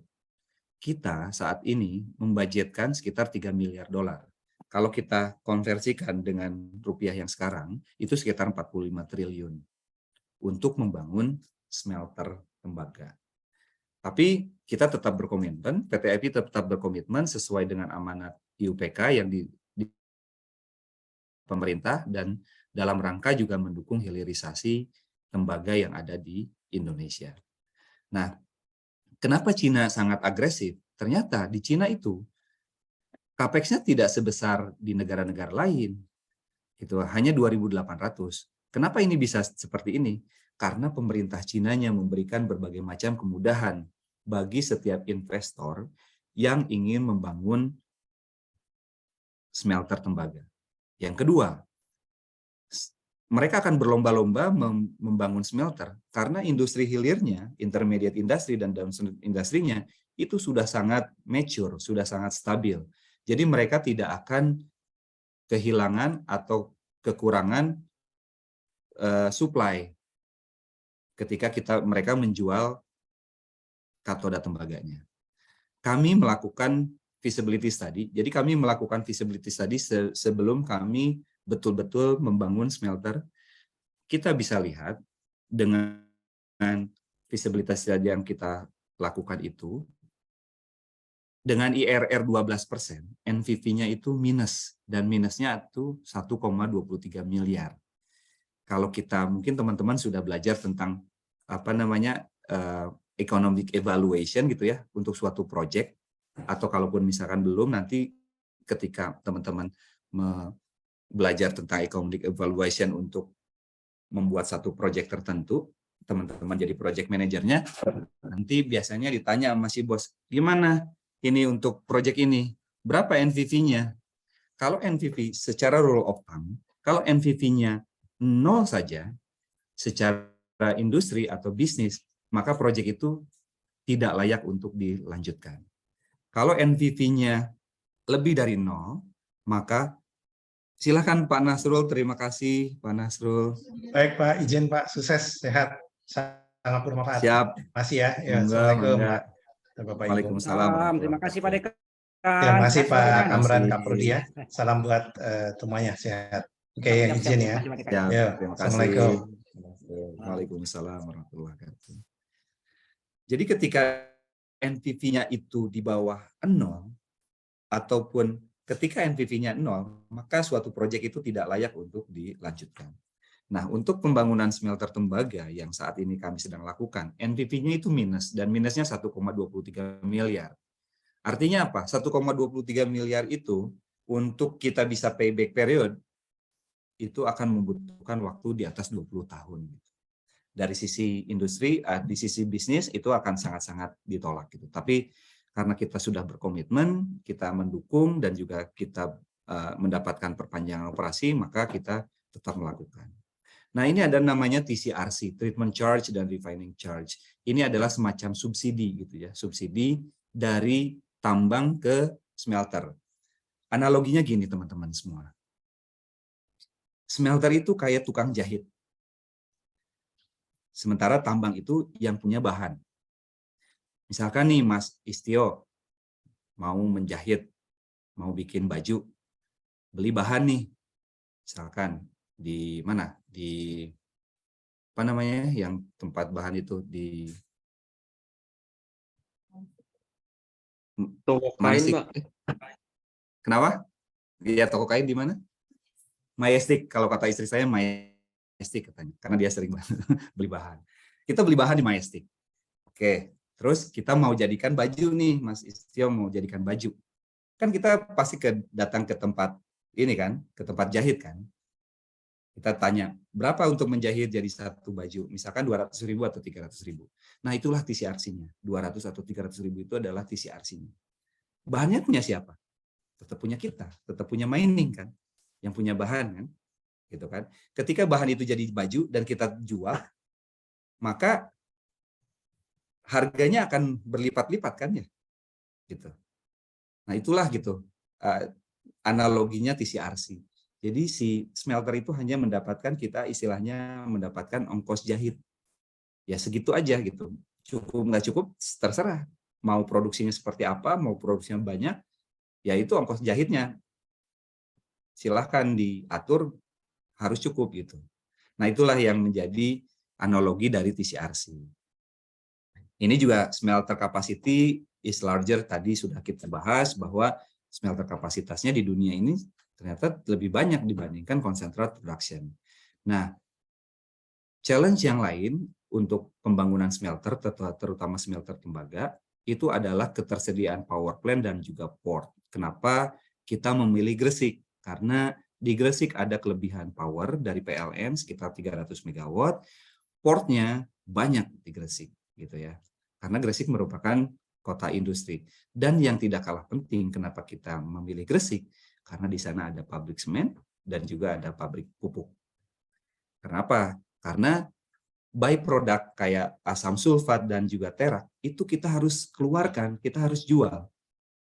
Kita saat ini membudgetkan sekitar 3 miliar dolar. Kalau kita konversikan dengan rupiah yang sekarang, itu sekitar 45 triliun untuk membangun smelter tembaga. Tapi kita tetap berkomitmen, PT FI tetap berkomitmen sesuai dengan amanat IUPK yang di pemerintah dan dalam rangka juga mendukung hilirisasi tembaga yang ada di Indonesia. Nah, Kenapa Cina sangat agresif? Ternyata di Cina itu capex-nya tidak sebesar di negara-negara lain. Itu hanya 2.800. Kenapa ini bisa seperti ini? Karena pemerintah Cinanya memberikan berbagai macam kemudahan bagi setiap investor yang ingin membangun smelter tembaga. Yang kedua, mereka akan berlomba-lomba membangun smelter karena industri hilirnya, intermediate industry dan downstream industrinya itu sudah sangat mature, sudah sangat stabil. Jadi mereka tidak akan kehilangan atau kekurangan supply ketika mereka menjual katoda tembaganya. Kami melakukan feasibility study. Jadi kami melakukan feasibility study sebelum kami betul-betul membangun smelter. Kita bisa lihat dengan feasibility study yang kita lakukan itu, dengan IRR 12%, NPV-nya itu minus, dan minusnya itu 1,23 miliar. Kalau kita, mungkin teman-teman sudah belajar tentang economic evaluation gitu ya, untuk suatu project, atau kalaupun misalkan belum, nanti ketika teman-teman belajar tentang economic evaluation untuk membuat satu project tertentu, teman-teman jadi project manajernya, nanti biasanya ditanya sama si bos, gimana ini untuk project ini, berapa NPV-nya? Kalau NPV secara rule of thumb, kalau NPV-nya 0 saja, secara industri atau bisnis, maka project itu tidak layak untuk dilanjutkan. Kalau NPV-nya lebih dari 0, maka silakan Pak Nasrul, terima kasih Pak Nasrul. Baik Pak, izin Pak, sukses, sehat, sangat bermanfaat. Siap. Masih ya. Assalamualaikum. Bapak Ibu. Waalaikumsalam. Terima kasih Pak Dekan. Terima kasih Pak Kamran, kasih. Kak Prudi ya. Salam buat semuanya, sehat. Oke, izin ya. Ya, Ya, terima kasih. Assalamualaikum. Waalaikumsalam warahmatullahi wabarakatuh. Jadi ketika NPV-nya itu di bawah 0, ataupun ketika NPV-nya 0, maka suatu proyek itu tidak layak untuk dilanjutkan. Nah, untuk pembangunan smelter tembaga yang saat ini kami sedang lakukan, NPV-nya itu minus, dan minusnya 1,23 miliar. Artinya apa? 1,23 miliar itu untuk kita bisa payback period, itu akan membutuhkan waktu di atas 20 tahun. Dari sisi industri, di sisi bisnis, itu akan sangat-sangat ditolak. Gitu. Tapi karena kita sudah berkomitmen, kita mendukung, dan juga kita mendapatkan perpanjangan operasi, maka kita tetap melakukan. Nah, ini ada namanya TCRC, Treatment Charge dan Refining Charge. Ini adalah semacam subsidi gitu ya, subsidi dari tambang ke smelter. Analoginya gini teman-teman semua. Smelter itu kayak tukang jahit. Sementara tambang itu yang punya bahan. Misalkan nih Mas Istio mau menjahit, mau bikin baju, beli bahan nih. Misalkan di mana? Di apa namanya yang tempat bahan itu di Toko kain, Pak. Kenapa? Iya, toko kain di mana? Majestic, kalau kata istri saya Majestic katanya, karena dia sering beli bahan. Kita beli bahan di Majestic. Oke, terus kita mau jadikan baju nih, Mas Istio mau jadikan baju. Kan kita pasti datang ke tempat ini kan, ke tempat jahit kan. Kita tanya, berapa untuk menjahit jadi satu baju? Misalkan 200.000 atau 300.000. Nah, itulah TCRC-nya. 200 atau 300.000 itu adalah TCRC-nya. Bahannya punya siapa? Tetap punya kita, tetap punya mining kan, yang punya bahan kan, gitu kan. Ketika bahan itu jadi baju dan kita jual, maka harganya akan berlipat-lipat kan ya, gitu. Nah itulah gitu analoginya TCRC. Jadi si smelter itu hanya mendapatkan, kita istilahnya mendapatkan ongkos jahit. Ya segitu aja gitu. Cukup nggak cukup terserah. Mau produksinya seperti apa, mau produksinya banyak, ya itu ongkos jahitnya. Silahkan diatur, harus cukup gitu. Nah itulah yang menjadi analogi dari TCRC. Ini juga smelter capacity is larger, tadi sudah kita bahas bahwa smelter kapasitasnya di dunia ini ternyata lebih banyak dibandingkan concentrate production. Nah, challenge yang lain untuk pembangunan smelter, terutama smelter tembaga, itu adalah ketersediaan power plant dan juga port. Kenapa kita memilih Gresik? Karena di Gresik ada kelebihan power dari PLN sekitar 300 MW, portnya banyak di Gresik gitu ya. Karena Gresik merupakan kota industri. Dan yang tidak kalah penting kenapa kita memilih Gresik? Karena di sana ada pabrik semen dan juga ada pabrik pupuk. Kenapa? Karena byproduct kayak asam sulfat dan juga terak itu kita harus keluarkan, kita harus jual.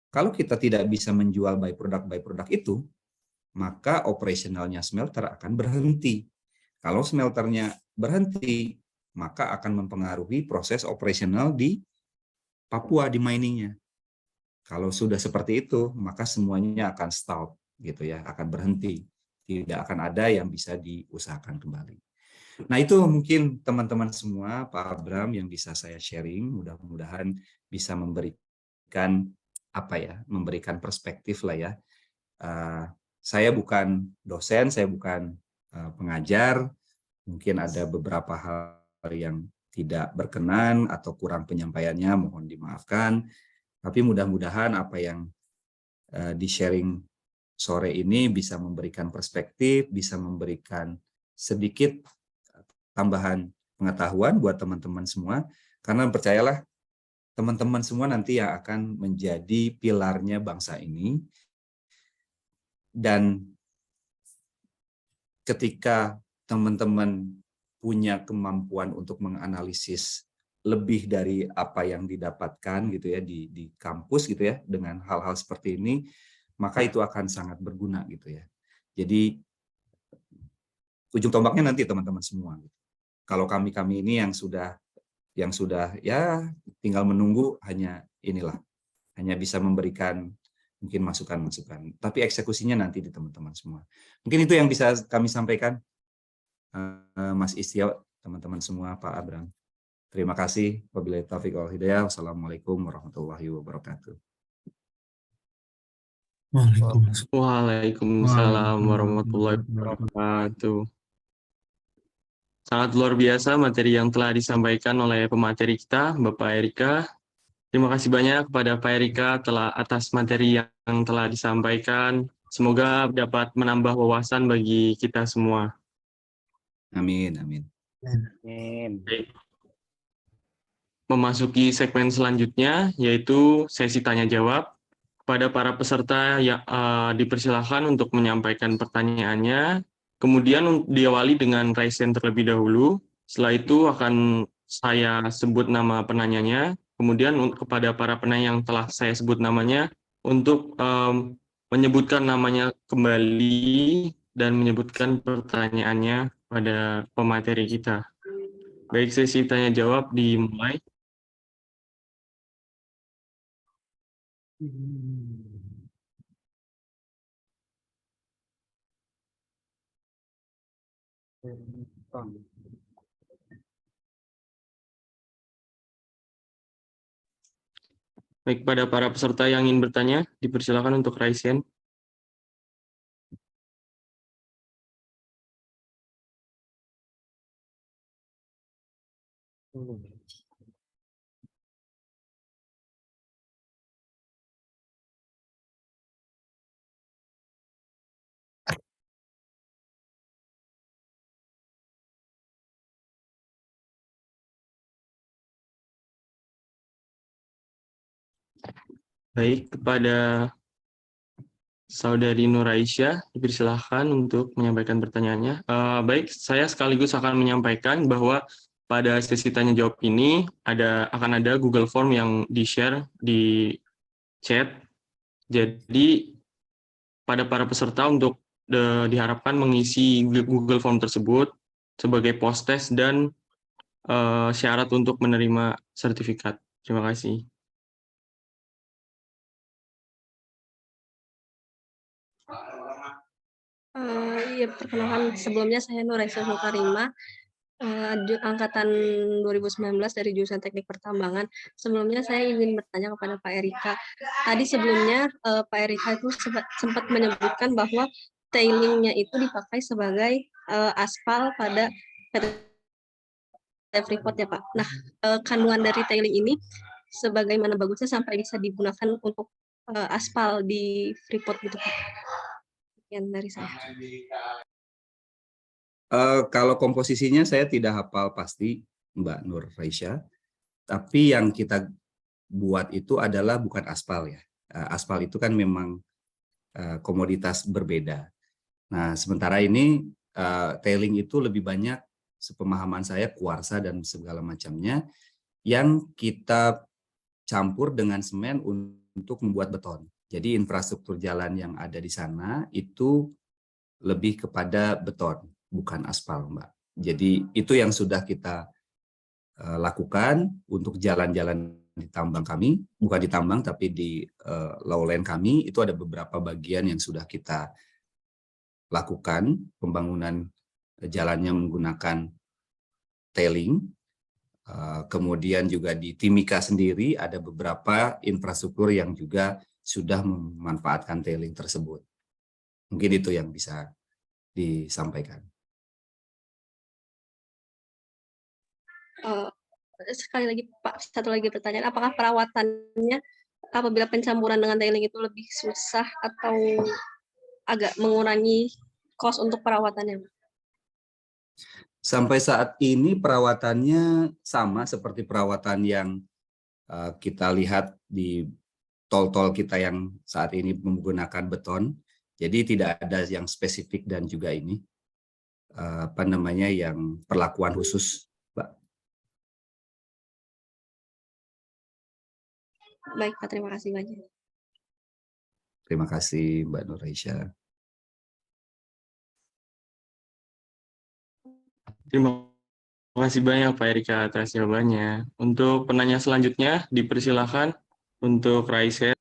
Kalau kita tidak bisa menjual byproduct itu, maka operasionalnya smelter akan berhenti. Kalau smelternya berhenti, maka akan mempengaruhi proses operasional di Papua di miningnya. Kalau sudah seperti itu, maka semuanya akan stop gitu ya, akan berhenti. Tidak akan ada yang bisa diusahakan kembali. Nah, itu mungkin teman-teman semua, Pak Abram, yang bisa saya sharing. Mudah-mudahan bisa memberikan memberikan perspektif lah ya. Saya bukan dosen, saya bukan pengajar. Mungkin ada beberapa hal yang tidak berkenan atau kurang penyampaiannya, mohon dimaafkan. Tapi mudah-mudahan apa yang di-sharing sore ini bisa memberikan perspektif, bisa memberikan sedikit tambahan pengetahuan buat teman-teman semua, karena percayalah teman-teman semua nanti yang akan menjadi pilarnya bangsa ini. Dan ketika teman-teman punya kemampuan untuk menganalisis lebih dari apa yang didapatkan gitu ya di kampus gitu ya dengan hal-hal seperti ini, maka itu akan sangat berguna gitu ya. Jadi ujung tombaknya nanti teman-teman semua. Kalau kami ini yang sudah ya tinggal menunggu, hanya bisa memberikan mungkin masukan-masukan. Tapi eksekusinya nanti di teman-teman semua. Mungkin itu yang bisa kami sampaikan, Mas Istio, teman-teman semua, Pak Abram. Terima kasih. Wabillahi taufiq wal hidayah. Wassalamualaikum warahmatullahi wabarakatuh. Waalaikumsalam warahmatullahi wabarakatuh. Sangat luar biasa materi yang telah disampaikan oleh pemateri kita, Bapak Erika. Terima kasih banyak kepada Pak Erika atas materi yang telah disampaikan. Semoga dapat menambah wawasan bagi kita semua. Amin. Baik. Memasuki segmen selanjutnya, yaitu sesi tanya-jawab. Kepada para peserta yang dipersilakan untuk menyampaikan pertanyaannya. Kemudian diawali dengan raise hand terlebih dahulu. Setelah itu akan saya sebut nama penanyanya. Kemudian kepada para penanya yang telah saya sebut namanya, untuk menyebutkan namanya kembali dan menyebutkan pertanyaannya pada pemateri kita. Baik, sesi tanya-jawab dimulai. Baik, pada para peserta yang ingin bertanya, dipersilakan untuk raise hand. Baik, kepada Saudari Nur Aisyah, dipersilahkan untuk menyampaikan pertanyaannya. Baik, saya sekaligus akan menyampaikan bahwa pada sesi tanya jawab ini akan ada Google Form yang di-share di chat. Jadi pada para peserta untuk diharapkan mengisi Google Form tersebut sebagai post-test dan syarat untuk menerima sertifikat. Terima kasih. Iya, perkenalkan sebelumnya saya Nur Aisyah Sulkarima, angkatan 2019 dari jurusan Teknik Pertambangan. Sebelumnya saya ingin bertanya kepada Pak Erika. Tadi sebelumnya Pak Erika itu sempat menyebutkan bahwa tailingnya itu dipakai sebagai aspal pada Freeport ya Pak. Nah, kandungan dari tailing ini sebagaimana bagusnya sampai bisa digunakan untuk aspal di Freeport gitu Pak. Sekian dari saya. Kalau komposisinya saya tidak hafal pasti, Mbak Nur Raisya. Tapi yang kita buat itu adalah bukan aspal ya. Aspal itu kan memang komoditas berbeda. Nah, sementara ini tailing itu lebih banyak, sepemahaman saya, kuarsa dan segala macamnya yang kita campur dengan semen untuk membuat beton. Jadi infrastruktur jalan yang ada di sana itu lebih kepada beton, bukan aspal, Mbak. Jadi itu yang sudah kita lakukan untuk jalan-jalan di tambang kami, bukan di tambang tapi di lowland kami, itu ada beberapa bagian yang sudah kita lakukan pembangunan jalannya menggunakan tailing. Kemudian juga di Timika sendiri ada beberapa infrastruktur yang juga sudah memanfaatkan tailing tersebut. Mungkin itu yang bisa disampaikan. Sekali lagi Pak, satu lagi pertanyaan, apakah perawatannya apabila pencampuran dengan tailing itu lebih susah atau agak mengurangi cost untuk perawatannya? Sampai saat ini perawatannya sama seperti perawatan yang kita lihat di tol-tol kita yang saat ini menggunakan beton. Jadi tidak ada yang spesifik dan juga ini yang perlakuan khusus, Mbak. Baik Pak, terima kasih banyak. Terima kasih Mbak Nur Raisya. Terima kasih banyak Pak Erika atas jawabannya. Untuk penanya selanjutnya, dipersilakan untuk Raisa.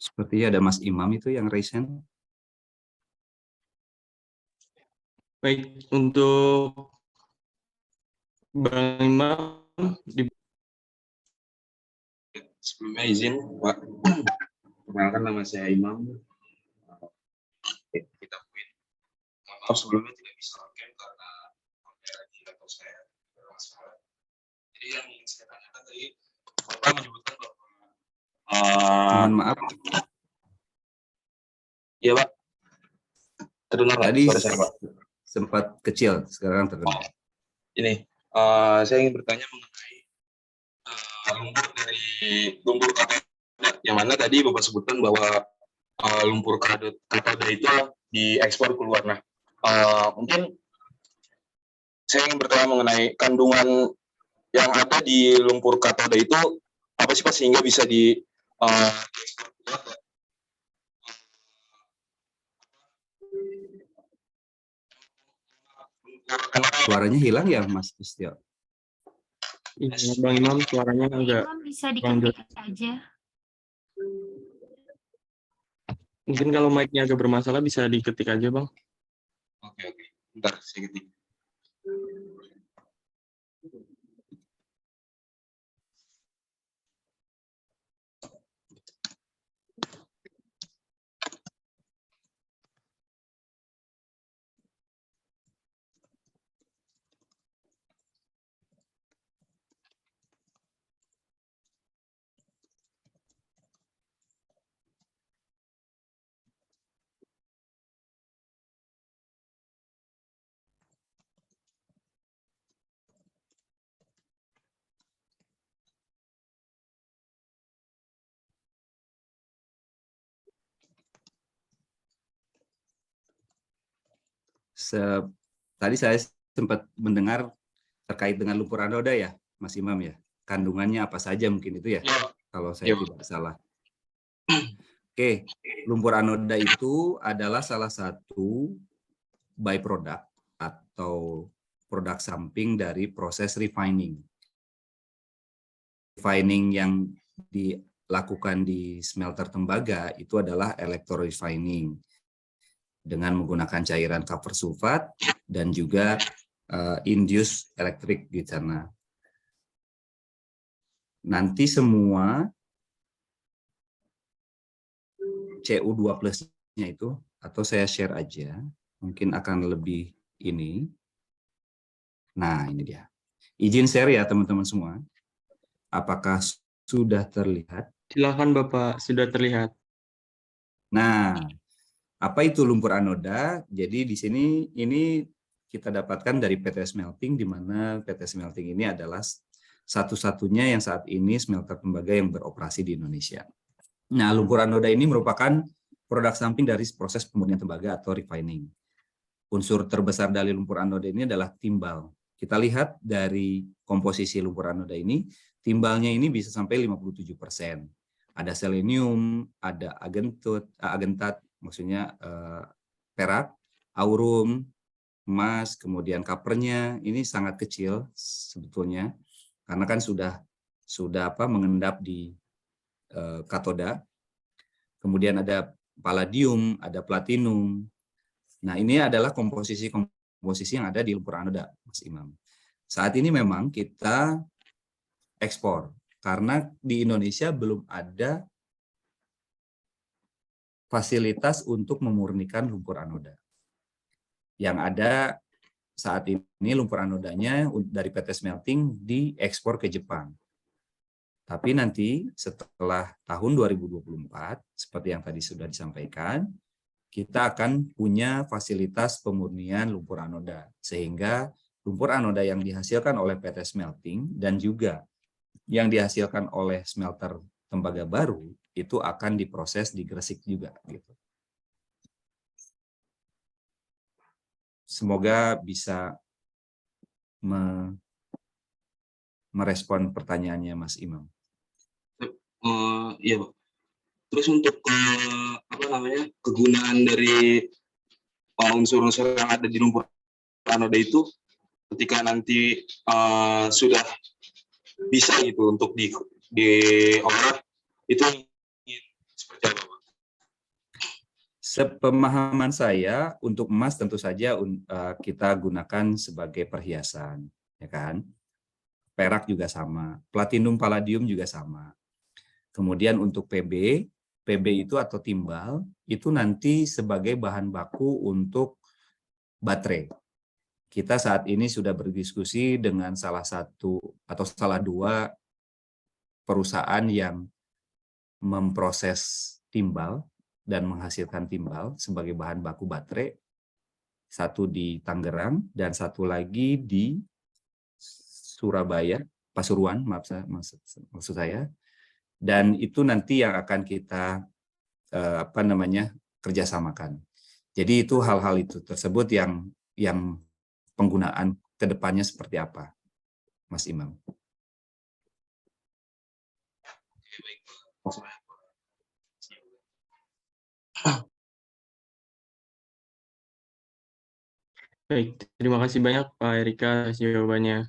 Sepertinya ada Mas Imam itu yang raise hand. Baik, untuk Bang Imam, Sebelumnya izin, Pak. Perkenalkan nama saya Imam. Kita quit. Maaf sebelumnya tidak bisa login karena kamera di laptop saya bermasalah. Jadi yang ingin saya tanyakan tadi, Bapak menyebutkan bahwa Mohon maaf. Iya, Pak. Terdengar Tadi suara saya, Pak. sempat kecil, sekarang terdengar. Ini, saya ingin bertanya mengenai lumpur katoda, yang mana tadi Bapak sebutkan bahwa lumpur katoda itu diekspor keluar. Nah, mungkin saya ingin bertanya mengenai kandungan yang ada di lumpur katoda itu apa sih Pak sehingga bisa diekspor keluar? Suaranya hilang ya Mas Istio? iya, Bang Imam suaranya agak Imam bisa diketik aja. mungkin kalau mic-nya agak bermasalah bisa diketik aja, Bang. Oke. Bentar, saya ketik. Tadi saya sempat mendengar terkait dengan lumpur anoda ya, Mas Imam ya. Kandungannya apa saja mungkin itu ya, kalau saya tidak salah. Oke, lumpur anoda itu adalah salah satu byproduct atau produk samping dari proses refining. Refining yang dilakukan di smelter tembaga itu adalah electrorefining dengan menggunakan cairan copper sulfat dan juga induced electric di sana. Nanti semua CU2+-nya itu, atau saya share aja, mungkin akan lebih ini. Nah, ini dia. Izin share ya teman-teman semua. Apakah sudah terlihat? Silakan Bapak, sudah terlihat. Nah, apa itu lumpur anoda? Jadi di sini ini kita dapatkan dari PT Smelting, di mana PT Smelting ini adalah satu-satunya yang saat ini smelter tembaga yang beroperasi di Indonesia. Nah, lumpur anoda ini merupakan produk samping dari proses pemurnian tembaga atau refining. Unsur terbesar dari lumpur anoda ini adalah timbal. Kita lihat dari komposisi lumpur anoda ini, timbalnya ini bisa sampai 57%. Ada selenium, ada agentat, maksudnya perak, aurum, emas, kemudian kapernya ini sangat kecil sebetulnya, karena kan sudah mengendap di katoda. Kemudian ada palladium, ada platinum. Nah, ini adalah komposisi yang ada di lumpur anoda, Mas Imam. Saat ini memang kita ekspor, karena di Indonesia belum ada fasilitas untuk memurnikan lumpur anoda. Yang ada saat ini lumpur anodanya dari PT Smelting diekspor ke Jepang. Tapi nanti setelah tahun 2024, seperti yang tadi sudah disampaikan, kita akan punya fasilitas pemurnian lumpur anoda. Sehingga lumpur anoda yang dihasilkan oleh PT Smelting dan juga yang dihasilkan oleh smelter tembaga baru itu akan diproses di Gresik juga. Gitu. Semoga bisa merespon pertanyaannya Mas Imam. Iya, Pak. Terus untuk kegunaan dari unsur-unsur yang ada di lumpur anoda itu, ketika nanti sudah bisa gitu untuk diolah, itu seperti apa, Pak? Sepemahaman saya, untuk emas tentu saja kita gunakan sebagai perhiasan, ya kan? Perak juga sama, platinum, palladium juga sama. Kemudian untuk PB itu atau timbal, itu nanti sebagai bahan baku untuk baterai. Kita saat ini sudah berdiskusi dengan salah satu atau salah dua perusahaan yang memproses timbal dan menghasilkan timbal sebagai bahan baku baterai. Satu di Tangerang dan satu lagi di Surabaya, Pasuruan, maksud saya. Dan itu nanti yang akan kita kerjasamakan. Jadi itu hal-hal itu tersebut yang penggunaan kedepannya seperti apa, Mas Imam? Baik, terima kasih banyak Pak Erika atas jawabannya.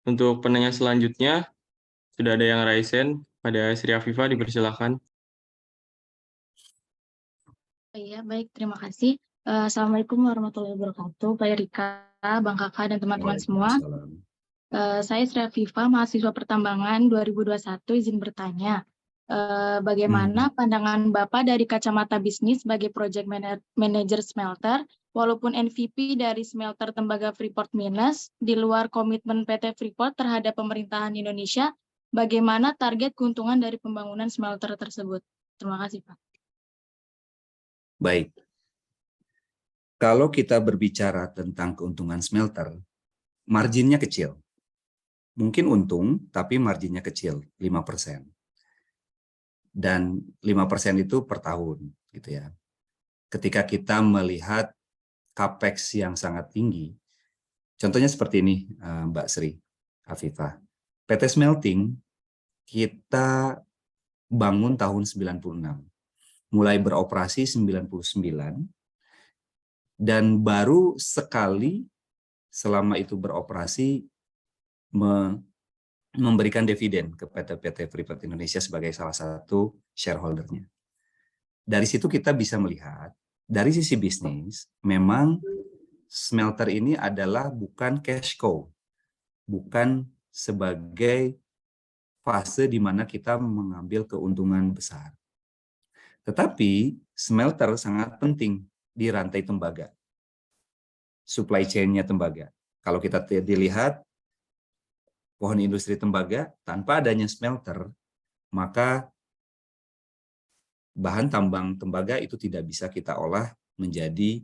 Untuk penanya selanjutnya, sudah ada yang raisen. Pada Sri Afifah, dipersilakan. Iya, baik. Terima kasih. Assalamualaikum warahmatullahi wabarakatuh. Pak Erika, Bang Kakak, dan teman-teman semua. Saya Sri Afifah, mahasiswa pertambangan 2021, izin bertanya. Bagaimana pandangan Bapak dari kacamata bisnis sebagai project manager smelter, walaupun MVP dari smelter tembaga Freeport Minus, di luar komitmen PT Freeport terhadap pemerintahan Indonesia, bagaimana target keuntungan dari pembangunan smelter tersebut? Terima kasih, Pak. Baik. Kalau kita berbicara tentang keuntungan smelter, marginnya kecil. Mungkin untung, tapi marginnya kecil, 5%. Dan 5% itu per tahun, gitu ya. Ketika kita melihat capex yang sangat tinggi, contohnya seperti ini, Mbak Sri Afifah. PT Smelting kita bangun tahun 96. Mulai beroperasi 99 dan baru sekali selama itu beroperasi memberikan dividen ke PT Freeport Indonesia sebagai salah satu shareholder-nya. Dari situ kita bisa melihat, dari sisi bisnis, memang smelter ini adalah bukan cash cow, bukan sebagai fase di mana kita mengambil keuntungan besar. Tetapi smelter sangat penting di rantai tembaga, supply chain-nya tembaga. Kalau kita dilihat, pohon industri tembaga, tanpa adanya smelter, maka bahan tambang tembaga itu tidak bisa kita olah menjadi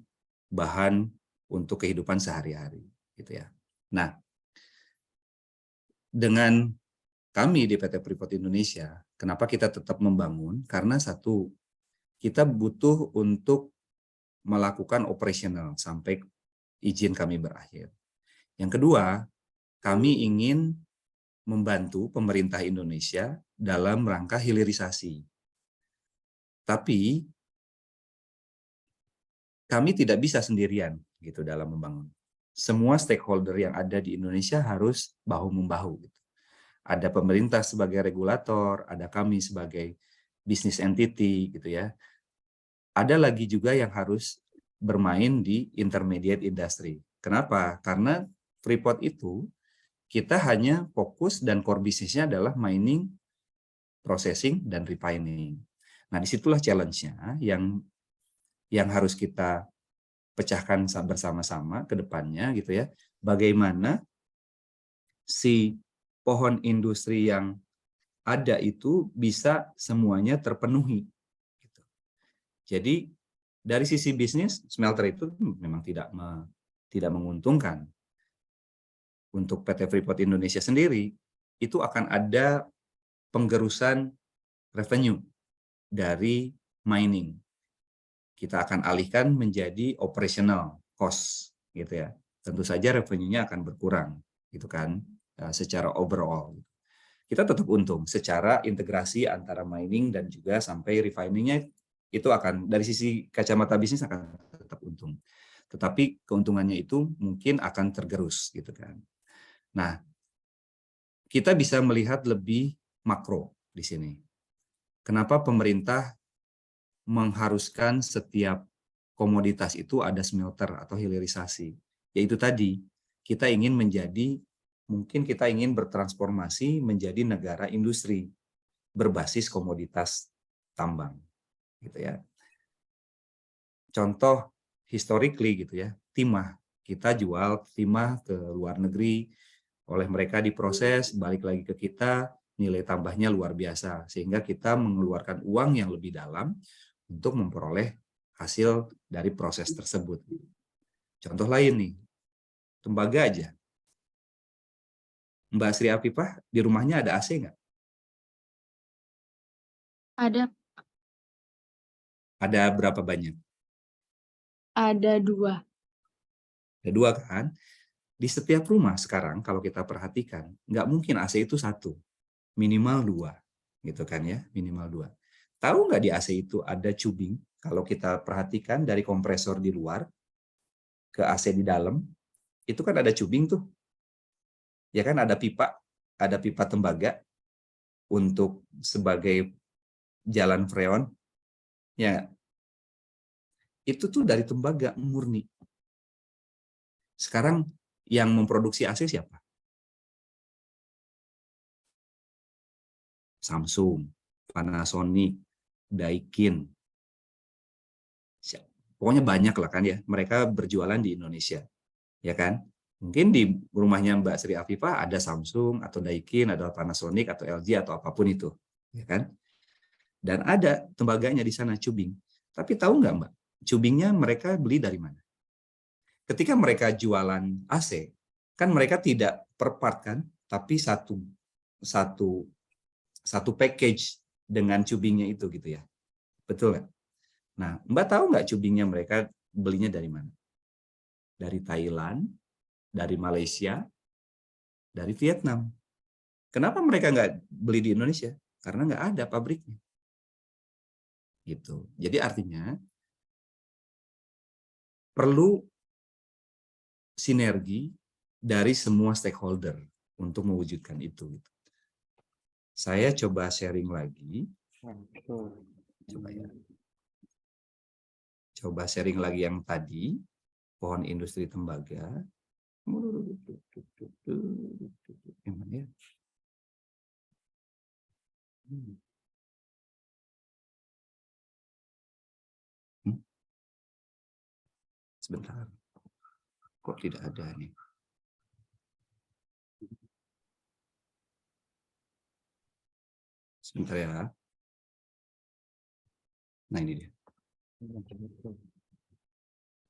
bahan untuk kehidupan sehari-hari, gitu ya. Nah, dengan kami di PT Freeport Indonesia, kenapa kita tetap membangun? Karena satu, kita butuh untuk melakukan operasional sampai izin kami berakhir. Yang kedua, kami ingin membantu pemerintah Indonesia dalam rangka hilirisasi. Tapi kami tidak bisa sendirian gitu dalam membangun. Semua stakeholder yang ada di Indonesia harus bahu-membahu. Gitu. Ada pemerintah sebagai regulator, ada kami sebagai business entity, gitu ya. Ada lagi juga yang harus bermain di intermediate industry. Kenapa? Karena Freeport itu kita hanya fokus dan core bisnisnya adalah mining, processing, dan refining. Nah, disitulah challenge-nya yang harus kita pecahkan bersama-sama ke depannya, gitu ya. Bagaimana si pohon industri yang ada itu bisa semuanya terpenuhi. Gitu. Jadi dari sisi bisnis, smelter itu memang tidak menguntungkan. Untuk PT Freeport Indonesia sendiri, itu akan ada penggerusan revenue dari mining. Kita akan alihkan menjadi operational cost, gitu ya. Tentu saja revenue-nya akan berkurang, gitu kan, secara overall. Kita tetap untung secara integrasi antara mining dan juga sampai refining-nya itu akan dari sisi kacamata bisnis akan tetap untung. Tetapi keuntungannya itu mungkin akan tergerus, gitu kan. Nah, kita bisa melihat lebih makro di sini. Kenapa pemerintah mengharuskan setiap komoditas itu ada smelter atau hilirisasi? Yaitu tadi, kita ingin mungkin kita ingin bertransformasi menjadi negara industri berbasis komoditas tambang, gitu ya. Contoh historically gitu ya, timah. Kita jual timah ke luar negeri, oleh mereka diproses, balik lagi ke kita, nilai tambahnya luar biasa. Sehingga kita mengeluarkan uang yang lebih dalam untuk memperoleh hasil dari proses tersebut. Contoh lain nih, tembaga aja. Mbak Sri Afifah, di rumahnya ada AC nggak? Ada. Ada berapa banyak? Ada 2. Ada 2 kan? Di setiap rumah sekarang, kalau kita perhatikan, nggak mungkin AC itu 1. Minimal 2. Gitu kan ya, minimal 2. Tahu nggak di AC itu ada tubing? Kalau kita perhatikan dari kompresor di luar ke AC di dalam, itu kan ada tubing tuh. Ya kan ada pipa tembaga untuk sebagai jalan freon. Ya. Itu tuh dari tembaga murni. Sekarang yang memproduksi AC siapa? Samsung, Panasonic, Daikin. Pokoknya banyak lah kan ya, mereka berjualan di Indonesia. Ya kan? Mungkin di rumahnya Mbak Sri Afifah ada Samsung atau Daikin, ada Panasonic atau LG atau apapun itu, ya kan? Dan ada tembaganya di sana, cubing. Tapi tahu nggak Mbak, cubingnya mereka beli dari mana? Ketika mereka jualan AC, kan mereka tidak per part kan, tapi satu package dengan cubingnya itu gitu ya. Betul nggak? Nah, Mbak tahu nggak cubingnya mereka belinya dari mana? Dari Thailand, dari Malaysia, dari Vietnam. Kenapa mereka nggak beli di Indonesia? Karena nggak ada pabriknya. Gitu. Jadi artinya perlu sinergi dari semua stakeholder untuk mewujudkan itu. Gitu. Saya coba sharing lagi. Coba ya. Coba sharing lagi yang tadi, pohon industri tembaga. Yang mana ya? Sebentar. Kok tidak ada nih? Sebentar ya. Nah, ini dia.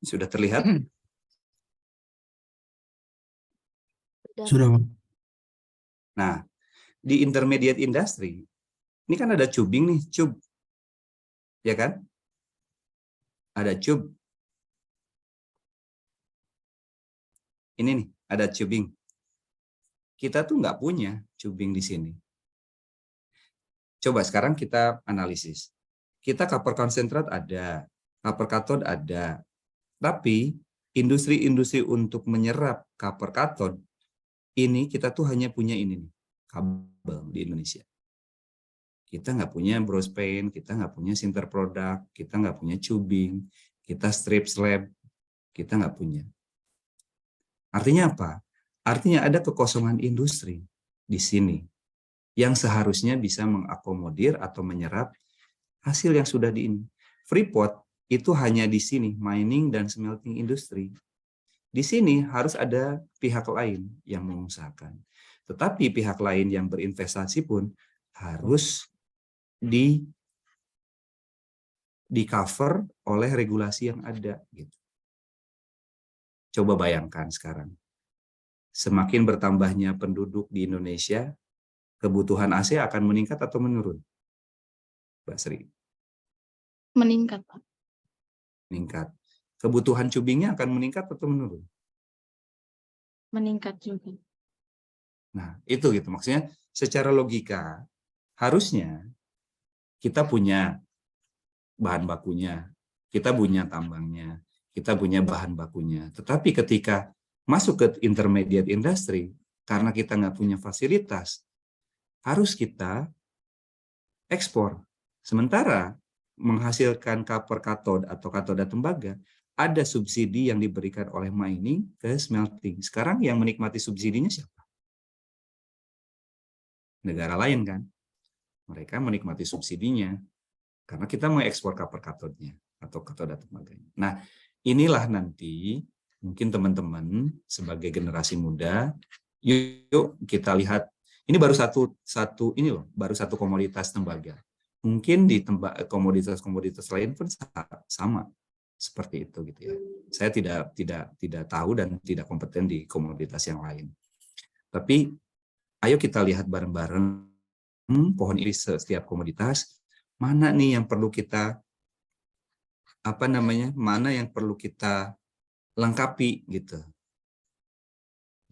Sudah terlihat? Sudah, Pak. Nah, di intermediate industry, ini kan ada tubing nih, tube. Ya kan? Ada tube. Ini nih, ada tubing. Kita tuh nggak punya tubing di sini. Coba sekarang kita analisis. Kita copper concentrate ada, copper cathode ada. Tapi industri-industri untuk menyerap copper cathode, ini kita tuh hanya punya ini nih, kabel di Indonesia. Kita nggak punya brospain, kita nggak punya sinter product, kita nggak punya tubing, kita strip slab, kita nggak punya. Artinya apa? Artinya ada kekosongan industri di sini yang seharusnya bisa mengakomodir atau menyerap hasil yang sudah di ini. Freeport itu hanya di sini, mining dan smelting industry. Di sini harus ada pihak lain yang mengusahakan. Tetapi pihak lain yang berinvestasi pun harus di cover oleh regulasi yang ada. Gitu. Coba bayangkan sekarang. Semakin bertambahnya penduduk di Indonesia, kebutuhan AC akan meningkat atau menurun? Mbak Sri? Meningkat, Pak. Meningkat. Kebutuhan tubingnya akan meningkat atau menurun? Meningkat juga. Nah, itu gitu. Maksudnya secara logika, harusnya kita punya bahan bakunya, kita punya tambangnya, kita punya bahan bakunya. Tetapi ketika masuk ke intermediate industry, karena kita nggak punya fasilitas, harus kita ekspor. Sementara menghasilkan copper cathode atau katoda tembaga, ada subsidi yang diberikan oleh mining ke smelting. Sekarang yang menikmati subsidinya siapa? Negara lain kan? Mereka menikmati subsidinya karena kita mengekspor copper cathode-nya atau katoda tembaganya. Nah, inilah nanti mungkin teman-teman sebagai generasi muda, yuk kita lihat. Ini baru baru satu komoditas tembaga. Mungkin di komoditas-komoditas lain pun sama seperti itu gitu ya. Saya tidak tahu dan tidak kompeten di komoditas yang lain. Tapi ayo kita lihat bareng-bareng pohon ini setiap komoditas, mana nih yang perlu kita mana yang perlu kita lengkapi gitu.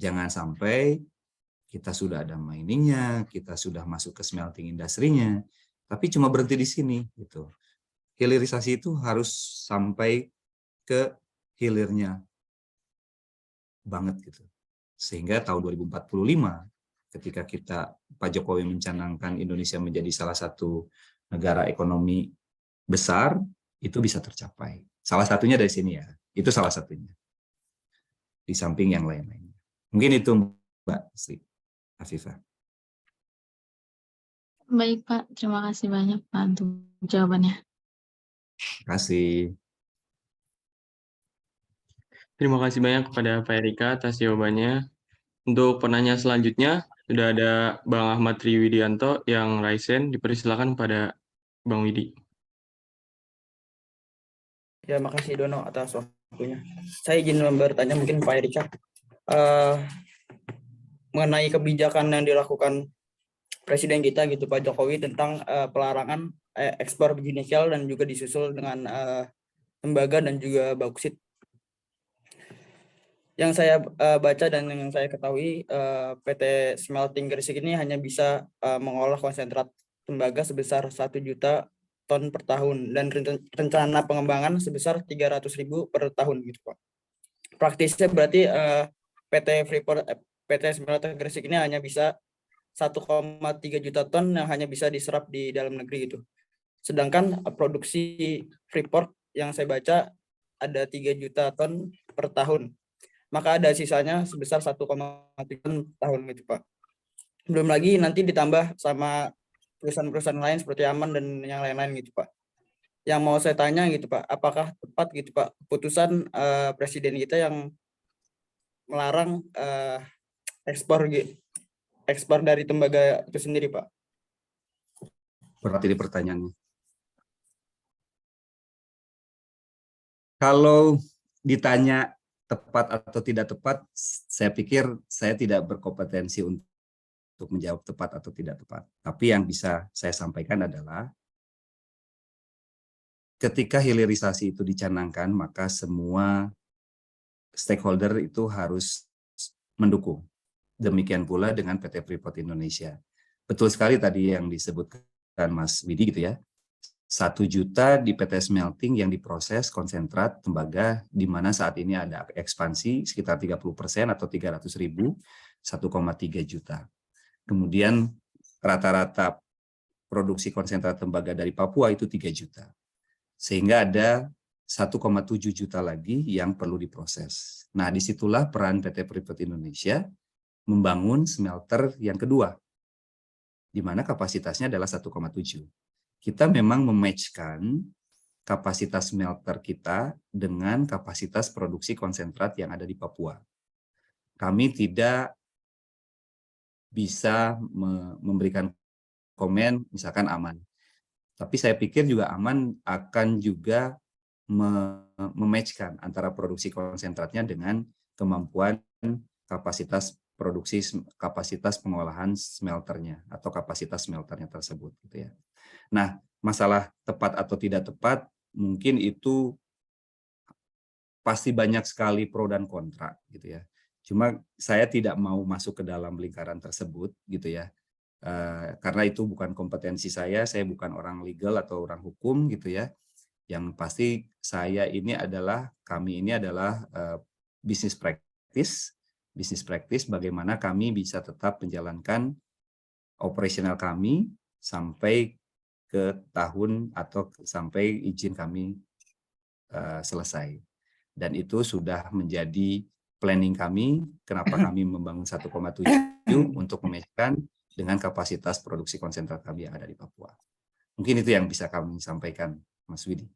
Jangan sampai kita sudah ada miningnya, kita sudah masuk ke smelting industry-nya, tapi cuma berhenti di sini gitu. Hilirisasi itu harus sampai ke hilirnya banget gitu. Sehingga tahun 2045 ketika Pak Jokowi mencanangkan Indonesia menjadi salah satu negara ekonomi besar, itu bisa tercapai. Salah satunya dari sini ya. Itu salah satunya. Di samping yang lain-lainnya. Mungkin itu Mbak Sri Afifah. Baik, Pak. Terima kasih banyak, Pak, untuk jawabannya. Terima kasih. Terima kasih banyak kepada Pak Erika atas jawabannya. Untuk penanya selanjutnya, sudah ada Bang Ahmad Triwidianto yang raisen. Dipersilakan pada Bang Widi. Ya, makasih Dono atas waktunya. Saya izin bertanya mungkin Pak Erika. Mengenai kebijakan yang dilakukan Presiden kita gitu Pak Jokowi tentang pelarangan ekspor biji nikel dan juga disusul dengan tembaga dan juga bauksit. Yang saya baca dan yang saya ketahui PT Smelting Gresik ini hanya bisa mengolah konsentrat tembaga sebesar 1 juta ton per tahun dan rencana pengembangan sebesar 300.000 per tahun gitu Pak. Praktisnya berarti PT Freeport PT Smelting Gresik ini hanya bisa 1,3 juta ton yang hanya bisa diserap di dalam negeri gitu. Sedangkan produksi Freeport yang saya baca ada 3 juta ton per tahun. Maka ada sisanya sebesar 1,3 ton tahun gitu Pak. Belum lagi nanti ditambah sama perusahaan-perusahaan lain seperti Aman dan yang lain-lain gitu Pak. Yang mau saya tanya gitu Pak, apakah tepat gitu Pak keputusan presiden kita yang melarang ekspor dari tembaga itu sendiri Pak? Berarti ini pertanyaannya. Kalau ditanya tepat atau tidak tepat, saya pikir saya tidak berkompetensi untuk menjawab tepat atau tidak tepat. Tapi yang bisa saya sampaikan adalah ketika hilirisasi itu dicanangkan, maka semua stakeholder itu harus mendukung. Demikian pula dengan PT Freeport Indonesia. Betul sekali tadi yang disebutkan Mas Widi gitu ya. 1 juta di PT Smelting yang diproses konsentrat tembaga, di mana saat ini ada ekspansi sekitar 30% atau 300.000, 1,3 juta. Kemudian rata-rata produksi konsentrat tembaga dari Papua itu 3 juta. Sehingga ada 1,7 juta lagi yang perlu diproses. Nah, disitulah peran PT Freeport Indonesia membangun smelter yang kedua, di mana kapasitasnya adalah 1,7. Kita memang mematchkan kapasitas smelter kita dengan kapasitas produksi konsentrat yang ada di Papua. Kami tidak bisa memberikan komen, misalkan Aman. Tapi saya pikir juga Aman akan juga mematchkan antara produksi konsentratnya dengan kemampuan kapasitas produksi, kapasitas pengolahan smelternya atau kapasitas smelternya tersebut gitu ya. Nah, masalah tepat atau tidak tepat mungkin itu pasti banyak sekali pro dan kontra gitu ya. Cuma saya tidak mau masuk ke dalam lingkaran tersebut gitu ya. Karena itu bukan kompetensi saya bukan orang legal atau orang hukum gitu ya. Yang pasti kami ini adalah bisnis practice bagaimana kami bisa tetap menjalankan operasional kami sampai ke tahun atau sampai izin kami selesai. Dan itu sudah menjadi planning kami, kenapa kami membangun 1,7 untuk mematchkan dengan kapasitas produksi konsentrat kami yang ada di Papua. Mungkin itu yang bisa kami sampaikan, Mas Widi.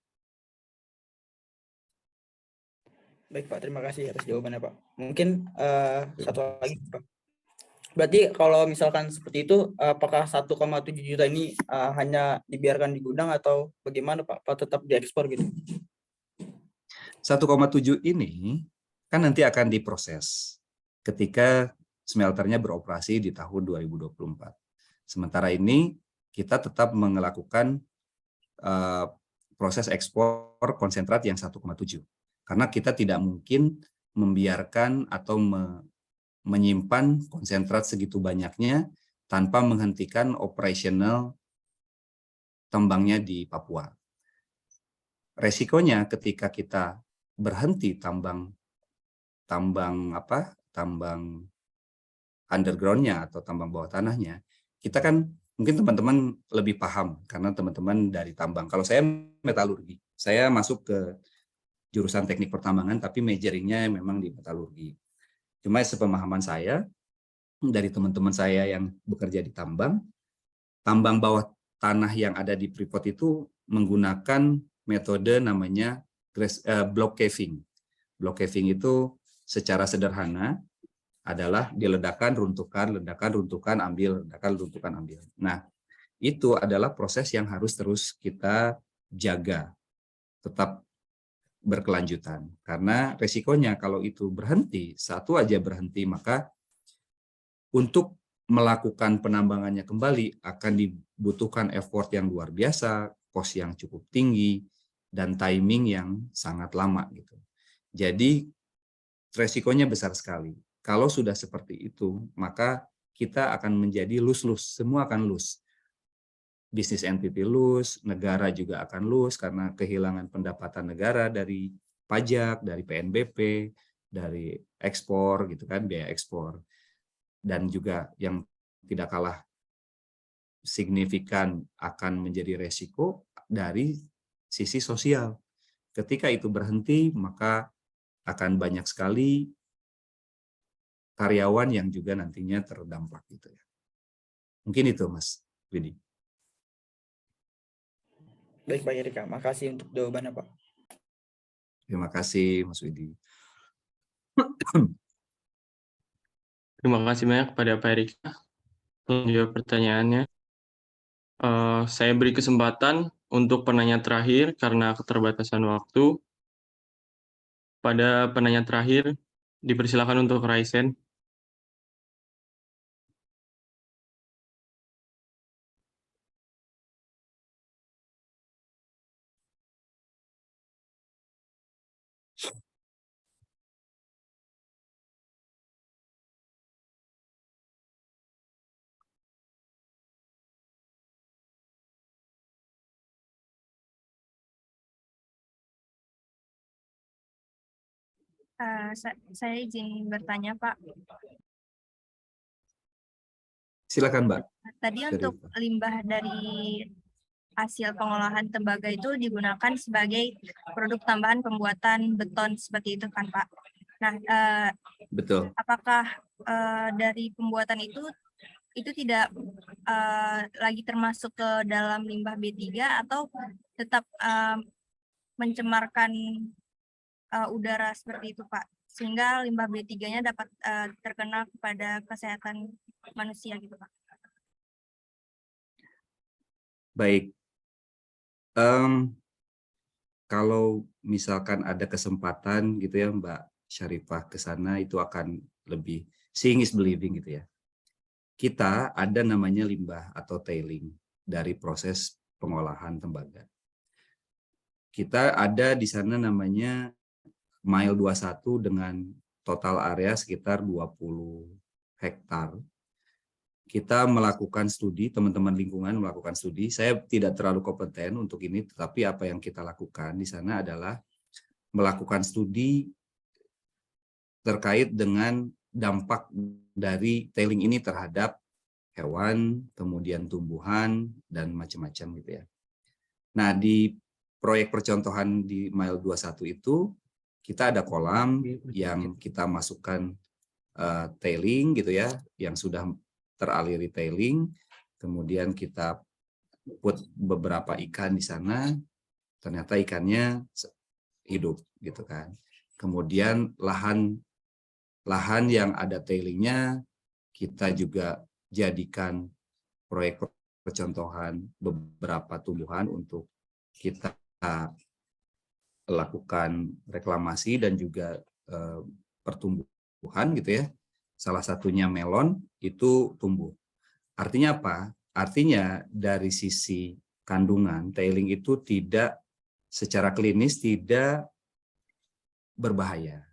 Baik Pak, terima kasih atas jawabannya Pak. Mungkin satu lagi Pak. Berarti kalau misalkan seperti itu, apakah 1,7 juta ini hanya dibiarkan di gudang atau bagaimana Pak? Pak tetap diekspor gitu? 1,7 ini kan nanti akan diproses ketika smelternya beroperasi di tahun 2024. Sementara ini kita tetap melakukan proses ekspor konsentrat yang 1,7. Karena kita tidak mungkin membiarkan atau menyimpan konsentrat segitu banyaknya tanpa menghentikan operasional tambangnya di Papua. Resikonya ketika kita berhenti tambang underground-nya atau tambang bawah tanahnya, kita kan mungkin teman-teman lebih paham karena teman-teman dari tambang. Kalau saya metalurgi, saya masuk ke jurusan teknik pertambangan tapi majoringnya memang di metalurgi. Cuma sepemahaman saya dari teman-teman saya yang bekerja di tambang bawah tanah yang ada di Freeport itu menggunakan metode namanya block caving. Block caving itu secara sederhana adalah diledakkan, runtuhkan, ambil, ledakan, runtuhkan, ambil. Nah, itu adalah proses yang harus terus kita jaga, tetap berkelanjutan. Karena resikonya kalau itu berhenti, satu aja berhenti, maka untuk melakukan penambangannya kembali akan dibutuhkan effort yang luar biasa, cost yang cukup tinggi, dan timing yang sangat lama gitu. Jadi resikonya besar sekali. Kalau sudah seperti itu, maka kita akan menjadi lose-lose, semua akan lose. Bisnis entity lose, negara juga akan lose karena kehilangan pendapatan negara dari pajak, dari PNBP, dari ekspor gitu kan, biaya ekspor. Dan juga yang tidak kalah signifikan akan menjadi resiko dari sisi sosial. Ketika itu berhenti, maka akan banyak sekali karyawan yang juga nantinya terdampak gitu ya. Mungkin itu Mas Widi. Baik Pak Erika, makasih untuk jawabannya Pak. Terima kasih Mas Widi. Terima kasih banyak kepada Pak Erika untuk menjawab pertanyaannya. Saya beri kesempatan untuk penanya terakhir karena keterbatasan waktu. Pada penanya terakhir, dipersilakan untuk Raisen. Saya izin bertanya, Pak. Silakan Mbak. Tadi untuk limbah dari hasil pengolahan tembaga itu digunakan sebagai produk tambahan pembuatan beton seperti itu kan, Pak? Nah, Betul. apakah dari pembuatan itu tidak lagi termasuk ke dalam limbah B3 atau tetap mencemarkan udara seperti itu, Pak? Sehingga limbah B3-nya dapat terkena kepada kesehatan manusia gitu, Pak. Baik. Kalau misalkan ada kesempatan gitu ya Mbak Syarifah ke sana, itu akan lebih seeing is believing gitu ya. Kita ada namanya limbah atau tailing dari proses pengolahan tembaga. Kita ada di sana namanya Mile 21 dengan total area sekitar 20 hektar. Kita melakukan studi, teman-teman lingkungan melakukan studi. Saya tidak terlalu kompeten untuk ini, tetapi apa yang kita lakukan di sana adalah melakukan studi terkait dengan dampak dari tailing ini terhadap hewan, kemudian tumbuhan, dan macam-macam gitu ya. Nah, di proyek percontohan di Mile 21 itu, kita ada kolam yang kita masukkan tailing gitu ya, yang sudah teraliri tailing, kemudian kita put beberapa ikan di sana, ternyata ikannya hidup gitu kan. Kemudian lahan yang ada tailingnya kita juga jadikan proyek percontohan beberapa tumbuhan untuk kita lakukan reklamasi dan juga pertumbuhan gitu ya. Salah satunya melon itu tumbuh. Artinya apa? Artinya dari sisi kandungan tailing itu tidak secara klinis tidak berbahaya.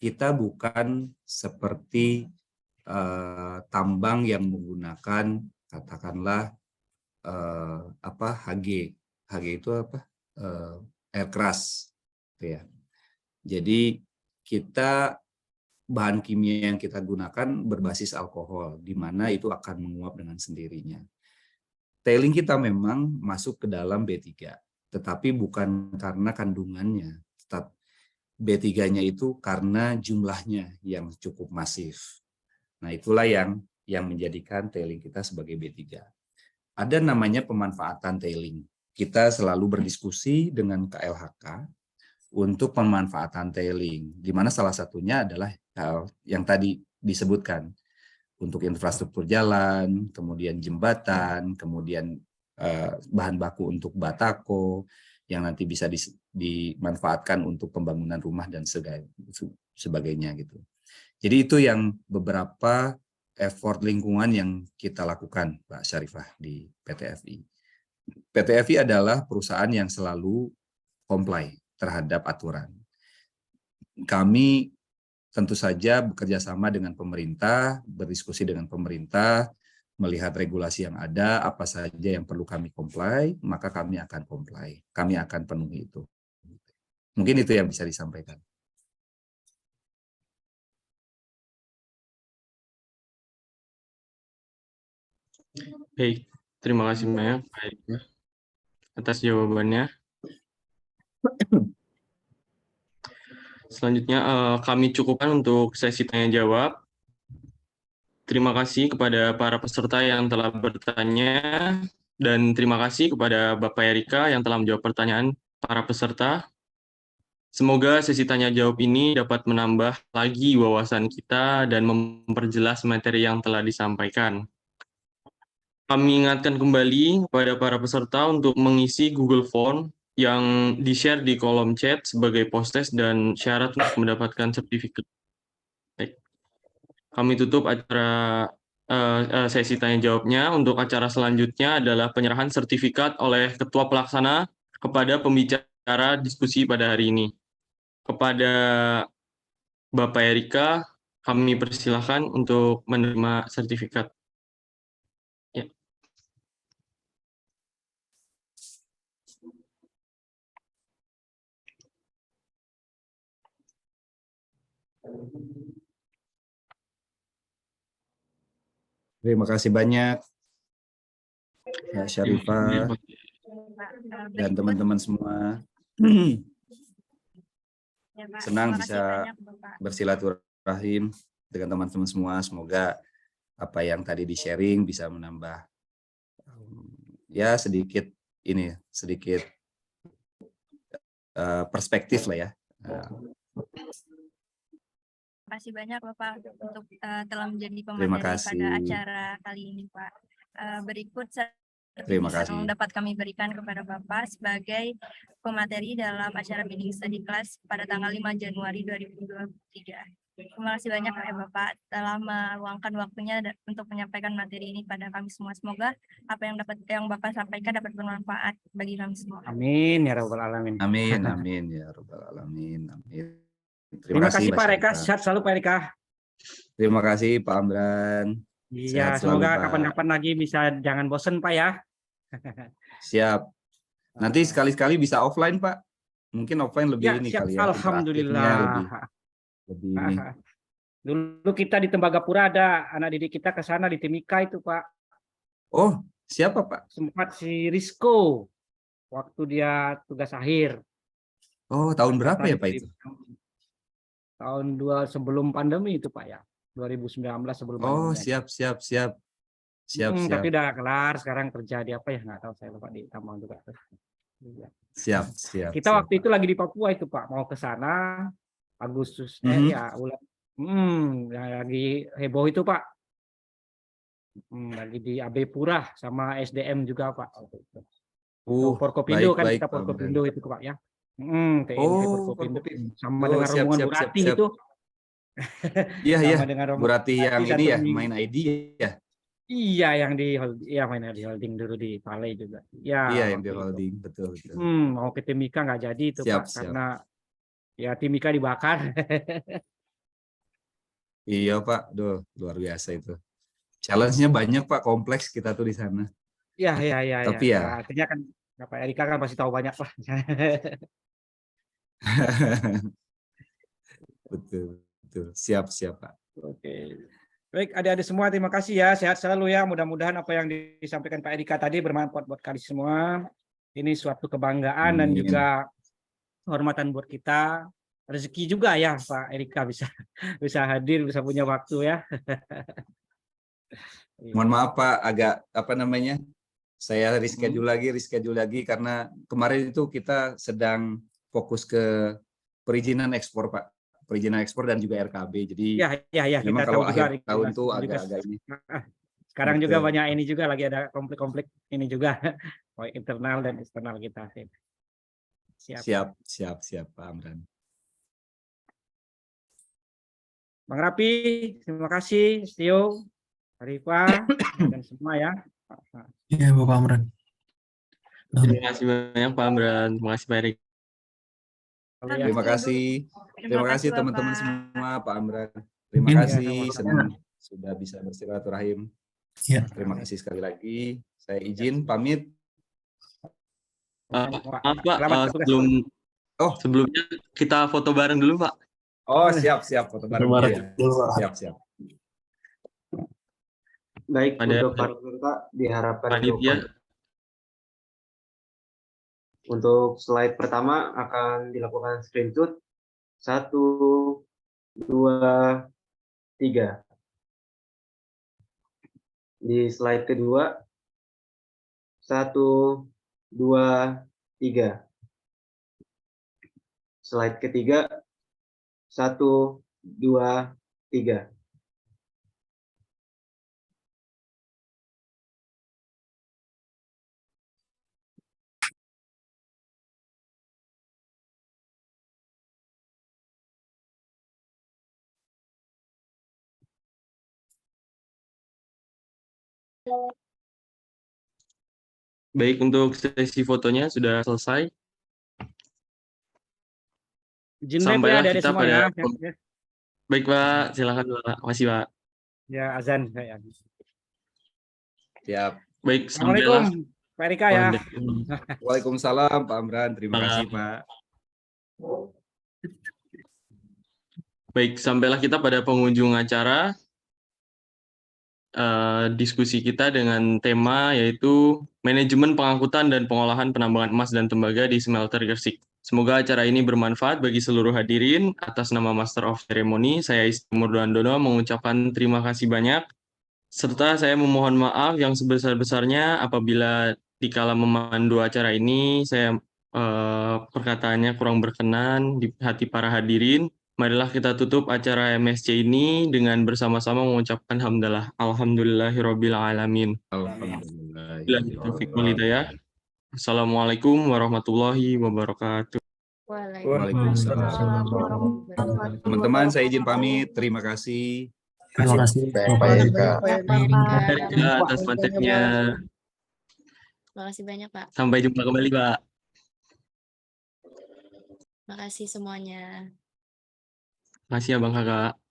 Kita bukan seperti tambang yang menggunakan katakanlah HG itu apa? Air keras gitu ya. Jadi kita bahan kimia yang kita gunakan berbasis alkohol, di mana itu akan menguap dengan sendirinya. Tailing kita memang masuk ke dalam B3, tetapi bukan karena kandungannya, tetap B3-nya itu karena jumlahnya yang cukup masif. Nah, itulah yang menjadikan tailing kita sebagai B3. Ada namanya pemanfaatan tailing. Kita selalu berdiskusi dengan KLHK untuk pemanfaatan tailing, di mana salah satunya adalah hal yang tadi disebutkan, untuk infrastruktur jalan, kemudian jembatan, kemudian bahan baku untuk batako, yang nanti bisa dimanfaatkan untuk pembangunan rumah dan sebagainya gitu. Jadi itu yang beberapa effort lingkungan yang kita lakukan, Mbak Syarifah, di PT FI. PT FI adalah perusahaan yang selalu comply terhadap aturan. Kami tentu saja bekerja sama dengan pemerintah, berdiskusi dengan pemerintah, melihat regulasi yang ada, apa saja yang perlu kami comply, maka kami akan comply. Kami akan penuhi itu. Mungkin itu yang bisa disampaikan. Baik, terima kasih banyak Pak Erika atas jawabannya. Selanjutnya kami cukupkan untuk sesi tanya jawab. Terima kasih kepada para peserta yang telah bertanya dan terima kasih kepada Bapak Erika yang telah menjawab pertanyaan para peserta. Semoga sesi tanya jawab ini dapat menambah lagi wawasan kita dan memperjelas materi yang telah disampaikan. Kami ingatkan kembali kepada para peserta untuk mengisi Google Form yang di-share di kolom chat sebagai post-test dan syarat untuk mendapatkan sertifikat. Baik. Kami tutup acara sesi tanya jawabnya. Untuk acara selanjutnya adalah penyerahan sertifikat oleh Ketua Pelaksana kepada pembicara diskusi pada hari ini. Kepada Bapak Erika, kami persilahkan untuk menerima sertifikat. Ya. Terima kasih banyak, Mbak Syarifah dan teman-teman semua. Ya, Pak. Senang Terima kasih bisa banyak, Bapak. bersilaturahim dengan teman-teman semua. Semoga apa yang tadi di-sharing bisa menambah ya sedikit perspektif lah ya. Terima kasih banyak Bapak untuk telah menjadi Terima pemateri kasih. pada acara kali ini, Pak. Berikut Terima sertifikat kasih. yang dapat kami berikan kepada Bapak sebagai pemateri dalam acara bidding study class pada tanggal 5 Januari 2023. Terima kasih banyak ya Bapak telah meluangkan waktunya untuk menyampaikan materi ini pada kami semua. Semoga apa yang Bapak sampaikan dapat bermanfaat bagi kami semua. Amin ya rabbal alamin. Amin, amin ya rabbal alamin. Amin. Terima kasih Mbak Pak Reka, Syarifah. sehat selalu Pak Reka. Terima kasih Pak Amran. Iya, Sehat selalu, semoga Pak. kapan-kapan lagi bisa, jangan bosen Pak ya. Siap. Nanti sekali-sekali bisa offline Pak. Mungkin offline lebih Ya, ini siap. kali ya. Alhamdulillah. Lebih ini. Dulu kita di Tembagapura ada anak didik kita ke sana di Timika itu Pak. Oh, siapa Pak? Sempat si Rizko waktu dia tugas akhir. Oh, tahun berapa ya Pak itu? Tahun sebelum pandemi itu Pak ya. 2019 sebelum Oh, pandemi. siap. Tapi udah kelar, sekarang kerja di apa ya, nggak tahu, saya lupa, di tambang juga. Siap. Kita waktu itu lagi di Papua itu Pak, mau ke sana Agustus lagi heboh itu Pak. Lagi di AB Pura sama SDM juga Pak. Forkopindo kan, kita Forkopindo itu Pak ya. TNI Forkopindo sama dengan rombongan Bu Ratih itu. Iya. Bu Ratih yang ini ya, main ID ya. Iya, yang main di holding dulu di Vale juga. Ya, iya, yang di holding, betul. Mau ke Timika nggak jadi itu Pak, karena ya Timika dibakar. Iya Pak, luar biasa itu. Challenge-nya banyak Pak, kompleks kita tuh di sana. Iya. Tapi ya. Artinya kan Pak Erika kan pasti tahu banyak Pak. Betul. Siap Pak. Oke. Baik, adik-adik semua, terima kasih ya. Sehat selalu ya. Mudah-mudahan apa yang disampaikan Pak Erika tadi bermanfaat buat kalian semua. Ini suatu kebanggaan dan juga kehormatan buat kita. Rezeki juga ya Pak Erika bisa hadir, bisa punya waktu ya. Mohon maaf Pak, agak saya reschedule lagi karena kemarin itu kita sedang fokus ke perizinan ekspor Pak. Perizinan ekspor dan juga RKB. Jadi memang kita kalau tahu akhir juga tahun tuh agak ini. Sekarang juga banyak ini juga, lagi ada konflik ini juga, internal dan eksternal kita. Siap Pak Amran. Bang Rapi, terima kasih. Stio, Arifah, dan semua ya. Iya Bapak Amran. Terima kasih banyak Pak Amran. Terima kasih Pak Erik. Terima kasih teman-teman semua, Pak Amran. Terima kasih, senang sudah bisa bersilaturahim. Ya. Terima kasih sekali lagi. Saya izin pamit. Maaf Pak, sebelumnya kita foto bareng dulu Pak. Oh siap foto bareng. Siap. Siap. Baik, Pada untuk para peserta diharapkan untuk panitia. untuk slide pertama akan dilakukan screenshot 1, 2, 3. Di slide kedua 1, 2, 3. Slide ketiga 1, 2, 3. Baik, untuk sesi fotonya sudah selesai. Izin break ya Sampailah adik-adik kita semua pada ya. Baik, Pak. Silakan, Pak. Makasih, Pak. Ya, azan saya. Siap. Baik, Assalamualaikum, sampailah. Pak Rika ya. Waalaikumsalam, Pak Amran. Terima kasih, Pak. Baik, sampailah kita pada penghujung acara. Diskusi kita dengan tema yaitu manajemen pengangkutan dan pengolahan penambangan emas dan tembaga di smelter Gresik. Semoga acara ini bermanfaat bagi seluruh hadirin. Atas nama Master of Ceremony, saya Istimur Doandono mengucapkan terima kasih banyak. Serta saya memohon maaf yang sebesar-besarnya apabila dikala memandu acara ini saya perkataannya kurang berkenan di hati para hadirin. Marilah kita tutup acara MSC ini dengan bersama-sama mengucapkan hamdalah. Alhamdulillahirabbil alamin. Assalamualaikum warahmatullahi wabarakatuh. Waalaikumsalam. Teman-teman, saya izin pamit. Terima kasih. Terima kasih Bapak Erika. Atas materinya. Makasih banyak, Pak. Sampai jumpa kembali, Pak. Makasih semuanya. Makasih ya Bang Kakak.